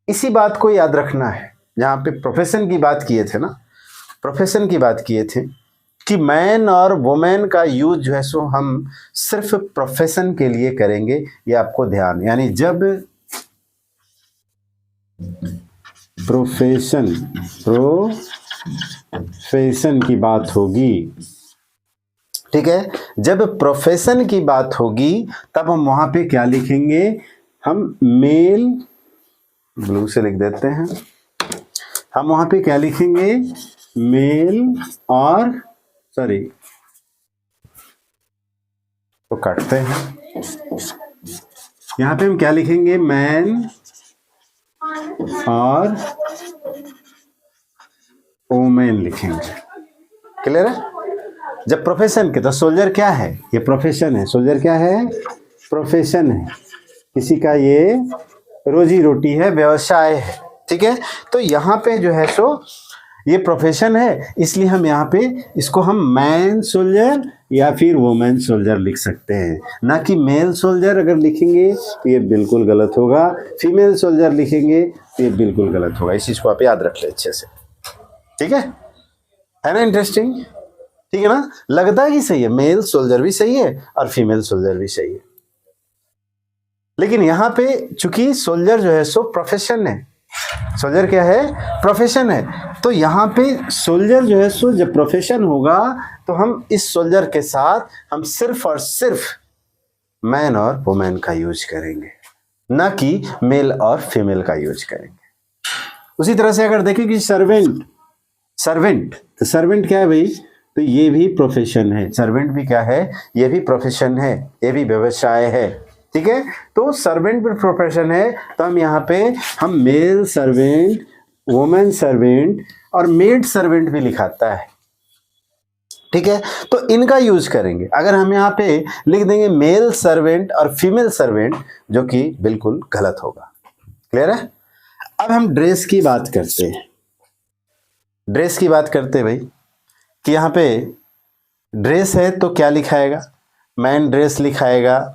इसी बात को याद रखना है, जहां पे प्रोफेशन की बात किए थे ना, प्रोफेशन की बात किए थे कि मैन और वुमेन का यूज जो है सो हम सिर्फ प्रोफेशन के लिए करेंगे। ये आपको ध्यान, यानी जब प्रोफेशन की बात होगी, ठीक है। जब प्रोफेशन की बात होगी तब हम वहां पे क्या लिखेंगे, हम मेल, ब्लू से लिख देते हैं, हम वहां पे क्या लिखेंगे, मेल और सॉरी तो काटते हैं, यहां पे हम क्या लिखेंगे, मैन और वुमेन लिखेंगे। क्लियर है। जब प्रोफेशन के, तो सोल्जर क्या है, ये प्रोफेशन है, सोल्जर क्या है, प्रोफेशन है, किसी का ये रोजी रोटी है, व्यवसाय है, ठीक है। तो यहाँ पे जो है सो ये प्रोफेशन है, इसलिए हम यहाँ पे इसको हम मैन सोल्जर या फिर वुमेन सोल्जर लिख सकते हैं, ना कि मेल सोल्जर अगर लिखेंगे तो ये बिल्कुल गलत होगा, फीमेल सोल्जर लिखेंगे तो ये बिल्कुल गलत होगा। इस चीज को आप याद रख ले अच्छे से, ठीक है ना, इंटरेस्टिंग, ठीक है ना। लगता है कि सही है, मेल सोल्जर भी सही है और फीमेल सोल्जर भी सही है, लेकिन यहां पे चूंकि सोल्जर जो है सो प्रोफेशन है, सोल्जर क्या है, प्रोफेशन है, तो यहां पे सोल्जर जो है सो जब प्रोफेशन होगा तो हम इस सोल्जर के साथ हम सिर्फ और सिर्फ मैन और वुमेन का यूज करेंगे, ना कि मेल और फीमेल का यूज करेंगे। उसी तरह से अगर देखें कि सर्वेंट, सर्वेंट, तो सर्वेंट क्या है भाई, तो ये भी प्रोफेशन है, सर्वेंट भी क्या है, ये भी प्रोफेशन है, ये भी व्यवसाय है, ठीक है। तो सर्वेंट भी प्रोफेशन है, तो हम यहाँ पे हम मेल सर्वेंट, वुमेन सर्वेंट और मेड सर्वेंट भी लिखाता है, ठीक है। तो इनका यूज करेंगे। अगर हम यहाँ पे लिख देंगे मेल सर्वेंट और फीमेल सर्वेंट, जो कि बिल्कुल गलत होगा। क्लियर है। अब हम ड्रेस की बात करते हैं, ड्रेस की बात करते हैं भाई, कि यहाँ पे ड्रेस है तो क्या लिखाएगा, मैन ड्रेस लिखाएगा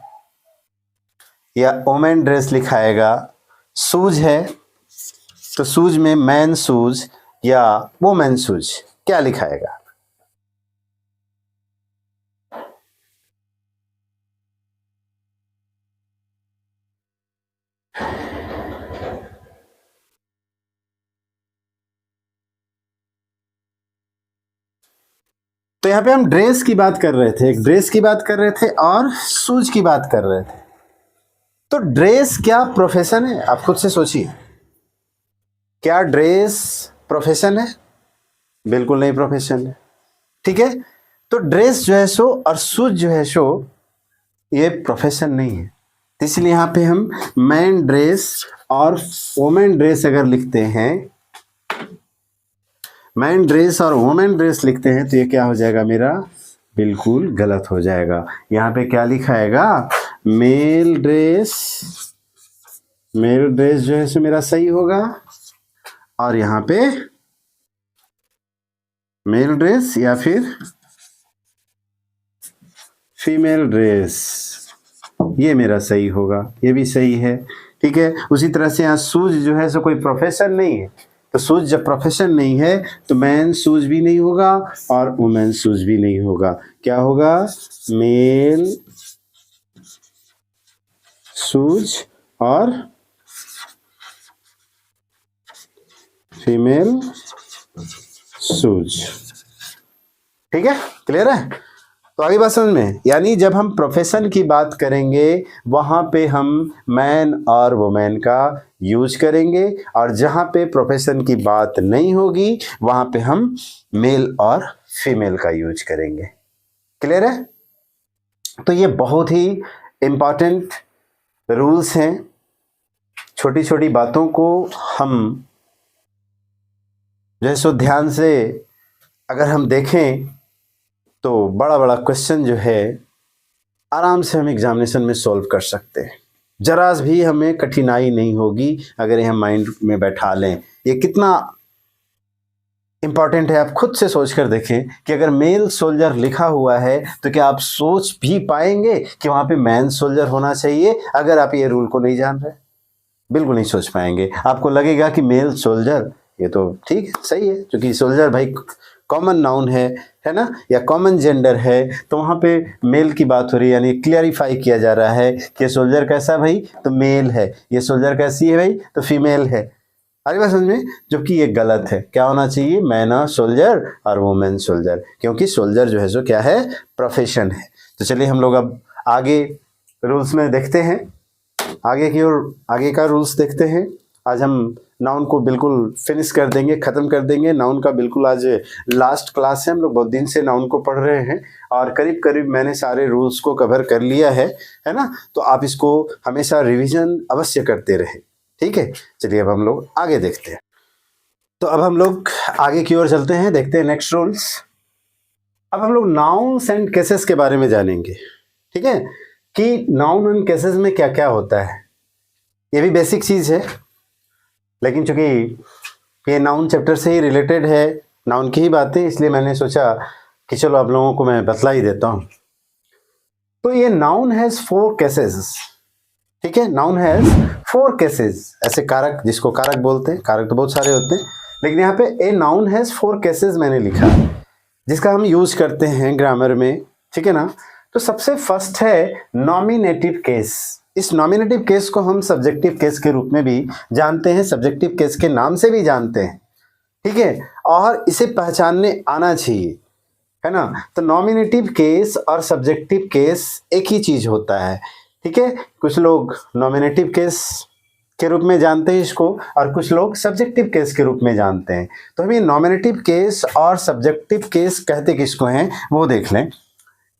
या वुमेन ड्रेस लिखाएगा। शूज है तो शूज में मैन शूज या वुमेन शूज, क्या लिखाएगा। तो यहाँ पे हम ड्रेस की बात कर रहे थे, एक ड्रेस की बात कर रहे थे और शूज की बात कर रहे थे। तो ड्रेस क्या प्रोफेशन है, आप खुद से सोचिए, क्या ड्रेस प्रोफेशन है, बिल्कुल नहीं प्रोफेशन है, ठीक है। तो ड्रेस जो है सो और शूज जो है सो ये प्रोफेशन नहीं है, इसलिए यहाँ पे हम मैन ड्रेस और वुमेन ड्रेस अगर लिखते हैं, मैन ड्रेस और वुमेन ड्रेस लिखते हैं, तो ये क्या हो जाएगा मेरा, बिल्कुल गलत हो जाएगा। यहाँ पे क्या लिखाएगा, मेल ड्रेस, मेल ड्रेस जो है सो मेरा सही होगा, और यहाँ पे मेल ड्रेस या फिर फीमेल ड्रेस, ये मेरा सही होगा, ये भी सही है, ठीक है। उसी तरह से यहाँ शूज जो है सो कोई प्रोफेशन नहीं है, तो शूज जब प्रोफेशन नहीं है तो मैन शूज भी नहीं होगा और वुमेन शूज भी नहीं होगा, क्या होगा, मेल शूज और फीमेल शूज, ठीक है। क्लियर है। तो आगे बात समझ में, यानी जब हम प्रोफेशन की बात करेंगे वहां पे हम मैन और वुमेन का यूज करेंगे, और जहां पे प्रोफेशन की बात नहीं होगी वहां पे हम मेल और फीमेल का यूज करेंगे। क्लियर है। तो ये बहुत ही इंपॉर्टेंट रूल्स हैं, छोटी छोटी बातों को हम जो है सो ध्यान से अगर हम देखें तो बड़ा बड़ा क्वेश्चन जो है आराम से हम एग्जामिनेशन में सॉल्व कर सकते हैं, जरा भी हमें कठिनाई नहीं होगी अगर हम माइंड में बैठा लें। ये कितना इंपॉर्टेंट है आप खुद से सोच कर देखें कि अगर मेल सोल्जर लिखा हुआ है तो क्या आप सोच भी पाएंगे कि वहाँ पे मैन सोल्जर होना चाहिए, अगर आप ये रूल को नहीं जान रहे, बिल्कुल नहीं सोच पाएंगे। आपको लगेगा कि मेल सोल्जर ये तो ठीक सही है, क्योंकि सोल्जर भाई कॉमन नाउन है ना, या कॉमन जेंडर है, तो वहाँ पे मेल की बात हो रही है, यानी क्लियरिफाई किया जा रहा है कि सोल्जर कैसा भाई, तो मेल है, ये सोल्जर कैसी है भाई, तो फीमेल है। आ रही बात समझ में? जबकि ये गलत है। क्या होना चाहिए? मैन अ सोल्जर और वुमेन सोल्जर, क्योंकि सोल्जर जो है सो क्या है? प्रोफेशन है। तो चलिए हम लोग अब आगे रूल्स में देखते हैं, आगे की ओर आगे का रूल्स देखते हैं। आज हम नाउन को बिल्कुल फिनिश कर देंगे, ख़त्म कर देंगे। नाउन का बिल्कुल आज लास्ट क्लास है। हम लोग बहुत दिन से नाउन को पढ़ रहे हैं और करीब करीब मैंने सारे रूल्स को कवर कर लिया है ना? तो आप इसको हमेशा रिवीजन अवश्य करते रहे, ठीक है? चलिए अब हम लोग आगे देखते हैं। तो अब हम लोग आगे की ओर चलते हैं, देखते हैं नेक्स्ट रूल्स। अब हम लोग नाउन्स एंड केसेस के बारे में जानेंगे, ठीक है? कि नाउन एंड केसेस में क्या क्या होता है। ये भी बेसिक चीज़ है, लेकिन चूंकि ये नाउन चैप्टर से ही रिलेटेड है, नाउन की ही बातें, इसलिए मैंने सोचा कि चलो आप लोगों को मैं बतला ही देता हूँ। तो ये नाउन हैज़ 4 केसेस, ठीक है? Noun has 4 cases. ऐसे कारक, जिसको कारक बोलते हैं, कारक तो बहुत सारे होते हैं, लेकिन यहाँ पे ए नाउन हैज़ 4 केसेस मैंने लिखा, जिसका हम यूज करते हैं ग्रामर में, ठीक है ना? तो सबसे फर्स्ट है नॉमिनेटिव केस। इस नॉमिनेटिव केस को हम सब्जेक्टिव केस के रूप में भी जानते हैं, सब्जेक्टिव केस के नाम से भी जानते हैं, ठीक है? और इसे पहचानने आना चाहिए, है ना? तो नॉमिनेटिव केस और सब्जेक्टिव केस एक ही चीज होता है, ठीक है? कुछ लोग नॉमिनेटिव केस के रूप में जानते हैं इसको और कुछ लोग सब्जेक्टिव केस के रूप में जानते हैं। तो हम ये नॉमिनेटिव केस और सब्जेक्टिव केस कहते किसको हैं वो देख लें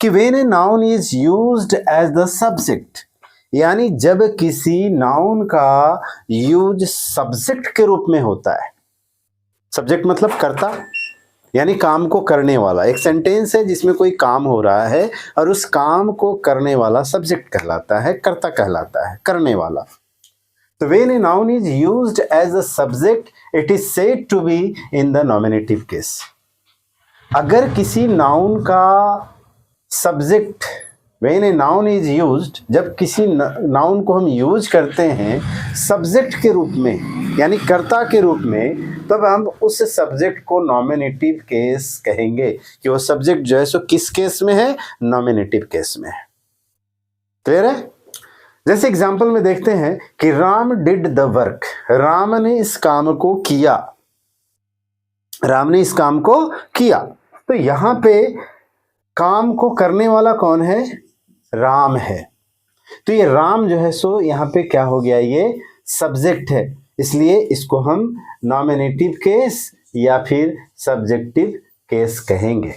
कि when a noun is used as the subject, यानी जब किसी नाउन का यूज सब्जेक्ट के रूप में होता है। सब्जेक्ट मतलब कर्ता, यानी काम को करने वाला। एक सेंटेंस है जिसमें कोई काम हो रहा है और उस काम को करने वाला सब्जेक्ट कहलाता है, कर्ता कहलाता है, करने वाला। तो when a noun is used as a subject, it is said to be in the nominative case. अगर किसी नाउन का subject, when a noun is used, जब किसी नाउन को हम यूज करते हैं सब्जेक्ट के रूप में, यानी कर्ता के रूप में, तब हम उस सब्जेक्ट को नॉमिनेटिव केस कहेंगे कि वो सब्जेक्ट जो है सो किस केस में है? नॉमिनेटिव केस में है। क्लियर है? जैसे एग्जाम्पल में देखते हैं कि Ram did the work, Ram ने इस काम को किया, राम ने इस काम को किया। तो यहां पे काम को करने वाला कौन है? राम है। तो ये राम जो है सो यहां पे क्या हो गया? ये सब्जेक्ट है, इसलिए इसको हम नॉमिनेटिव केस या फिर सब्जेक्टिव केस कहेंगे।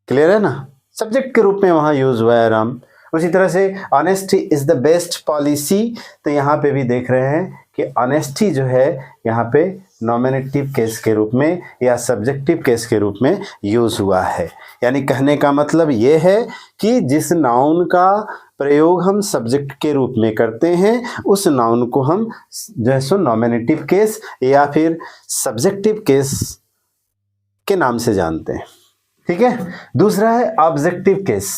क्लियर है ना? सब्जेक्ट के रूप में वहां यूज हुआ है राम। उसी तरह से honesty is the best policy, तो यहाँ पे भी देख रहे हैं कि ऑनेस्टी जो है यहाँ पे नॉमिनेटिव केस के रूप में या सब्जेक्टिव केस के रूप में यूज हुआ है। यानी कहने का मतलब ये है कि जिस नाउन का प्रयोग हम सब्जेक्ट के रूप में करते हैं उस नाउन को हम जो है सो नॉमिनेटिव केस या फिर सब्जेक्टिव केस के नाम से जानते हैं, ठीक है? दूसरा है ऑब्जेक्टिव केस।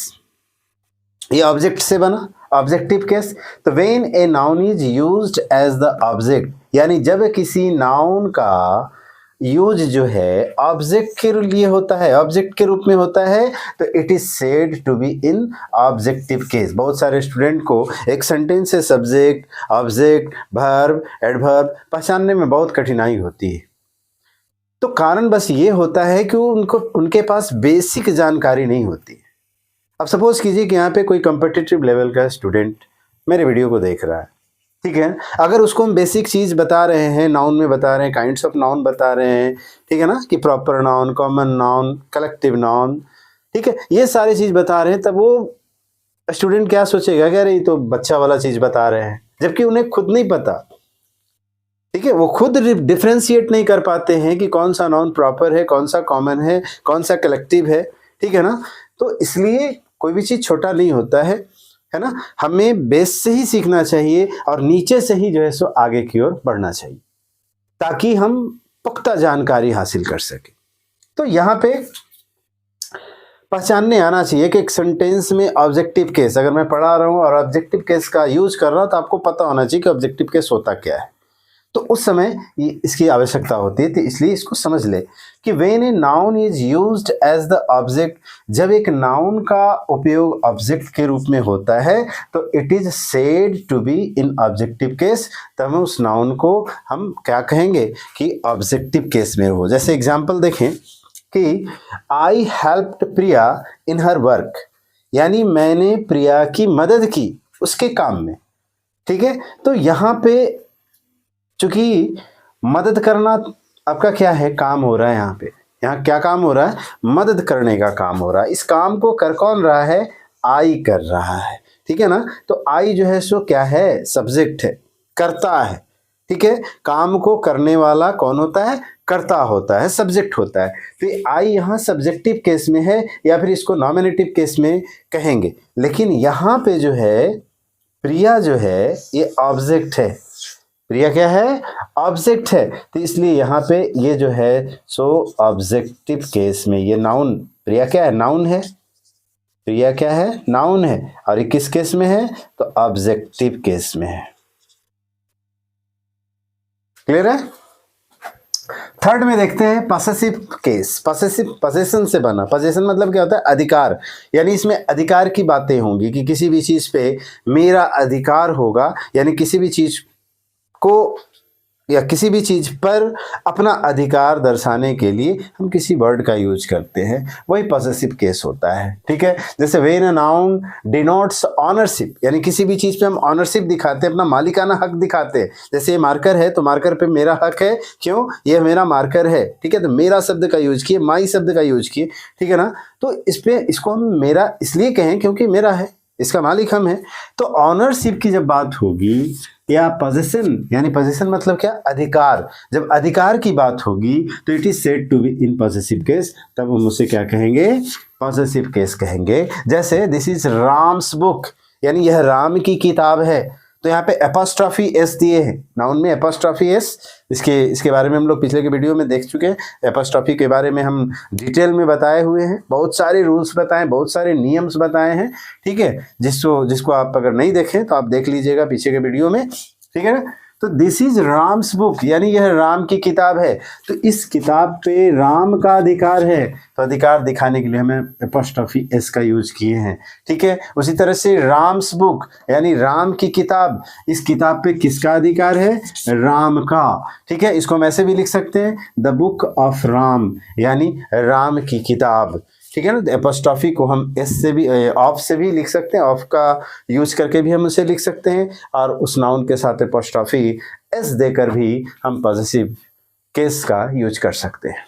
ये ऑब्जेक्ट से बना, ऑब्जेक्टिव केस। तो when a noun is used as the object, यानी जब किसी नाउन का यूज जो है ऑब्जेक्ट के लिए होता है, ऑब्जेक्ट के रूप में होता है, तो it is said to be in objective case. बहुत सारे स्टूडेंट को एक सेंटेंस से सब्जेक्ट, ऑब्जेक्ट, वर्ब, एडवर्ब पहचानने में बहुत कठिनाई होती है। तो कारण बस ये होता है कि उनके पास बेसिक जानकारी नहीं होती। अब सपोज कीजिए कि यहाँ पे कोई कॉम्पिटिटिव लेवल का स्टूडेंट मेरे वीडियो को देख रहा है, ठीक है? अगर उसको हम बेसिक चीज़ बता रहे हैं, नाउन में बता रहे हैं, काइंड्स ऑफ नाउन बता रहे हैं, ठीक है ना, कि proper noun, common noun, collective noun, ठीक है, ये सारी चीज़ बता रहे हैं, तब वो स्टूडेंट क्या सोचेगा कि अरे ये तो बच्चा वाला चीज़ बता रहे हैं, जबकि उन्हें खुद नहीं पता, ठीक है? वो खुद डिफ्रेंशिएट नहीं कर पाते हैं कि कौन सा नाउन प्रॉपर है, कौन सा कॉमन है, कौन सा कलेक्टिव है, ठीक है ना? तो इसलिए कोई भी चीज़ छोटा नहीं होता है ना? हमें बेस से ही सीखना चाहिए और नीचे से ही जो है सो आगे की ओर बढ़ना चाहिए, ताकि हम पुख्ता जानकारी हासिल कर सके। तो यहाँ पे पहचानने आना चाहिए कि एक सेंटेंस में ऑब्जेक्टिव केस अगर मैं पढ़ा रहा हूँ और ऑब्जेक्टिव केस का यूज कर रहा हूँ, तो आपको पता होना चाहिए कि ऑब्जेक्टिव केस होता क्या है। तो उस समय ये इसकी आवश्यकता होती है, तो इसलिए इसको समझ ले कि when a noun is used as the object, जब एक नाउन का उपयोग ऑब्जेक्ट के रूप में होता है तो it is said to be in objective case, तब हम उस नाउन को हम क्या कहेंगे कि ऑब्जेक्टिव केस में हो। जैसे एग्जाम्पल देखें कि आई हेल्प्ड प्रिया इन हर वर्क, यानी मैंने प्रिया की मदद की उसके काम में, ठीक है। तो यहाँ पे चूंकि मदद करना आपका क्या है, काम हो रहा है, यहाँ क्या काम हो रहा है, मदद करने का काम हो रहा है। इस काम को कर कौन रहा है, आई कर रहा है, ठीक है ना। तो आई जो है सो क्या है, सब्जेक्ट है, करता है, ठीक है। काम को करने वाला कौन होता है, कर्ता होता है, सब्जेक्ट होता है। तो आई यहाँ सब्जेक्टिव केस में है या फिर इसको नॉमिनेटिव केस में कहेंगे। लेकिन यहाँ पे जो है प्रिया जो है ये ऑब्जेक्ट है, प्रिया क्या है, ऑब्जेक्ट है। तो इसलिए यहाँ पे ये जो है सो ऑब्जेक्टिव केस में ये नाउन, प्रिया क्या है, नाउन है, प्रिया क्या है, नाउन है। और ये किस केस में है, तो ऑब्जेक्टिव केस में है। क्लियर है। थर्ड में देखते हैं पसेसिव केस। पसेसिव पजेशन से बना, पजेशन मतलब क्या होता है, अधिकार, यानी इसमें अधिकार की बातें होंगी कि किसी भी चीज पे मेरा अधिकार होगा, यानी किसी भी चीज को या किसी भी चीज पर अपना अधिकार दर्शाने के लिए हम किसी वर्ड का यूज करते हैं, वही पॉसेसिव केस होता है, ठीक है। जैसे when a noun denotes ownership, यानी किसी भी चीज पे हम ऑनरशिप दिखाते हैं, अपना मालिकाना हक दिखाते हैं। जैसे ये मार्कर है तो मार्कर पे मेरा हक है, क्यों, ये मेरा मार्कर है, ठीक है। तो मेरा शब्द का यूज किए, माई शब्द का यूज किए, ठीक है ना। तो इस पे इसको हम मेरा इसलिए कहें क्योंकि मेरा है, इसका मालिक हम है। तो ऑनरशिप की जब बात होगी या पोजीशन, यानी पोजीशन मतलब क्या, अधिकार, जब अधिकार की बात होगी तो it is said to be in possessive case, तब हम उसे क्या कहेंगे, पॉसेसिव केस कहेंगे। जैसे दिस इज राम्स बुक, यानी यह राम की किताब है, तो यहाँ पे एपोस्ट्रॉफी एस दिए हैं, नाउन में एपोस्ट्रॉफी एस, इसके बारे में हम लोग पिछले के वीडियो में देख चुके हैं। एपोस्ट्रॉफी के बारे में हम डिटेल में बताए हुए हैं, बहुत सारे रूल्स बताए, बहुत सारे नियम्स बताए हैं, ठीक है। जिसको आप अगर नहीं देखें तो आप देख लीजिएगा पीछे के वीडियो में, ठीक है ना। तो दिस इज राम्स बुक, यानी यह राम की किताब है, तो इस किताब पे राम का अधिकार है, तो अधिकार दिखाने के लिए हमें एपोस्ट्रॉफी एस का यूज किए हैं, ठीक है। उसी तरह से राम्स बुक, यानी राम की किताब, इस किताब पे किसका अधिकार है, राम का, ठीक है। इसको हम ऐसे भी लिख सकते हैं, द बुक ऑफ राम, यानी राम की किताब, ठीक है ना। एपोस्ट्रॉफी को हम एस से भी, ऑफ से भी लिख सकते हैं, ऑफ का यूज करके भी हम उसे लिख सकते हैं, और उस नाउन के साथ एपोस्ट्रॉफी एस देकर भी हम पॉसेसिव केस का यूज कर सकते हैं,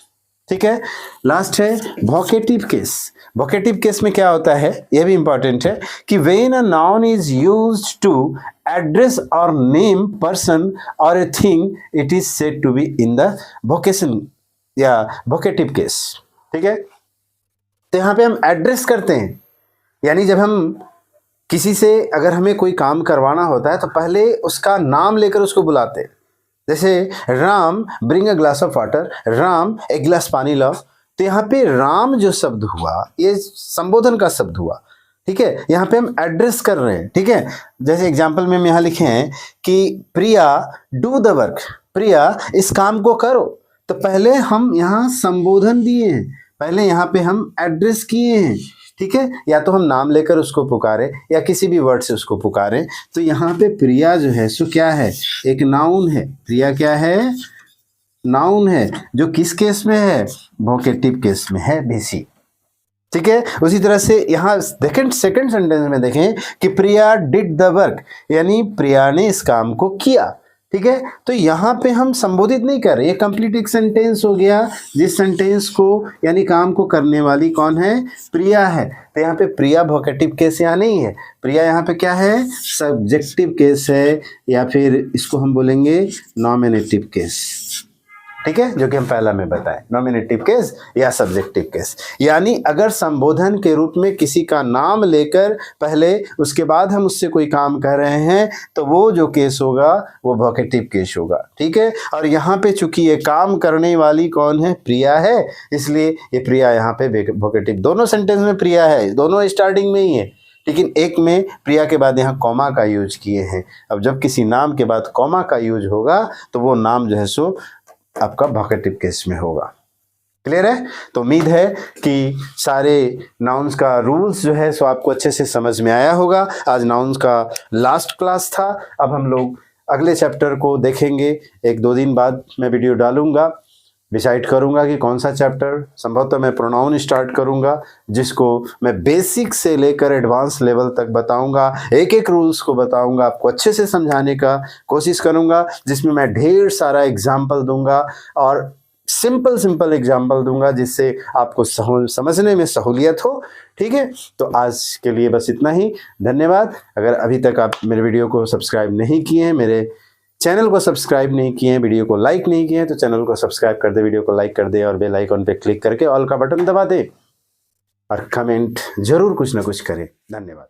ठीक है। लास्ट है वोकेटिव केस। वोकेटिव केस में क्या होता है, यह भी इंपॉर्टेंट है कि when a noun is used to address और नेम पर्सन और a thing, it is said to be in the vocation या वोकेटिव केस, ठीक है। तो यहाँ पे हम एड्रेस करते हैं, यानी जब हम किसी से अगर हमें कोई काम करवाना होता है तो पहले उसका नाम लेकर उसको बुलाते हैं। जैसे Ram bring a glass of water, Ram एक गिलास पानी लाओ। तो यहाँ पे राम जो शब्द हुआ ये संबोधन का शब्द हुआ, ठीक है। यहाँ पे हम एड्रेस कर रहे हैं, ठीक है। जैसे एग्जाम्पल में हम यहाँ लिखे हैं कि प्रिया डू द वर्क, प्रिया इस काम को करो। तो पहले हम यहाँ संबोधन दिए हैं, पहले यहाँ पे हम एड्रेस किए हैं, ठीक है। या तो हम नाम लेकर उसको पुकारे या किसी भी वर्ड से उसको पुकारे। तो यहाँ पे प्रिया जो है सो क्या है, एक नाउन है। प्रिया क्या है, नाउन है, जो किस केस में है, वोकेटिव केस में है, बीसी, ठीक है। उसी तरह से यहाँ सेकंड सेंटेंस में देखें कि प्रिया डिड द वर्क, यानी प्रिया ने इस काम को किया, ठीक है। तो यहाँ पे हम संबोधित नहीं कर रहे, ये कंप्लीट एक सेंटेंस हो गया, जिस सेंटेंस को यानी काम को करने वाली कौन है, प्रिया है। तो यहाँ पे प्रिया वोकेटिव केस यहाँ नहीं है, प्रिया यहाँ पे क्या है, सब्जेक्टिव केस है, या फिर इसको हम बोलेंगे नॉमिनेटिव केस, ठीक है, जो कि हम पहला में बताए, नॉमिनेटिव केस या सब्जेक्टिव केस। यानी अगर संबोधन के रूप में किसी का नाम लेकर पहले उसके बाद हम उससे कोई काम कर रहे हैं तो वो जो केस होगा वो वोकेटिव केस होगा, ठीक है। और यहाँ पे चूंकि ये काम करने वाली कौन है, प्रिया है, इसलिए ये प्रिया यहाँ पे वोकेटिव, दोनों सेंटेंस में प्रिया है, दोनों स्टार्टिंग में ही है, लेकिन एक में प्रिया के बाद यहाँ कॉमा का यूज किए हैं। अब जब किसी नाम के बाद कॉमा का यूज होगा तो वो नाम जो है सो आपका वोकेटिव केस में होगा। क्लियर है? तो उम्मीद है कि सारे नाउन्स का रूल्स जो है सो आपको अच्छे से समझ में आया होगा। आज नाउन्स का लास्ट क्लास था। अब हम लोग अगले चैप्टर को देखेंगे। 1-2 दिन बाद मैं वीडियो डालूंगा, डिसाइड करूंगा कि कौन सा चैप्टर। संभवतः मैं प्रोनाउन स्टार्ट करूंगा, जिसको मैं बेसिक से लेकर एडवांस लेवल तक बताऊंगा। एक एक रूल्स को बताऊंगा, आपको अच्छे से समझाने का कोशिश करूंगा, जिसमें मैं ढेर सारा एग्जाम्पल दूंगा और सिंपल एग्जाम्पल दूंगा, जिससे आपको समझने में सहूलियत हो। ठीक है, तो आज के लिए बस इतना ही। धन्यवाद। अगर अभी तक आप मेरे वीडियो को सब्सक्राइब नहीं किए हैं, मेरे चैनल को सब्सक्राइब नहीं किए हैं, वीडियो को लाइक नहीं किए हैं, तो चैनल को सब्सक्राइब कर दे, वीडियो को लाइक कर दे और बेल आइकन पे क्लिक करके ऑल का बटन दबा दे और कमेंट जरूर कुछ ना कुछ करें। धन्यवाद।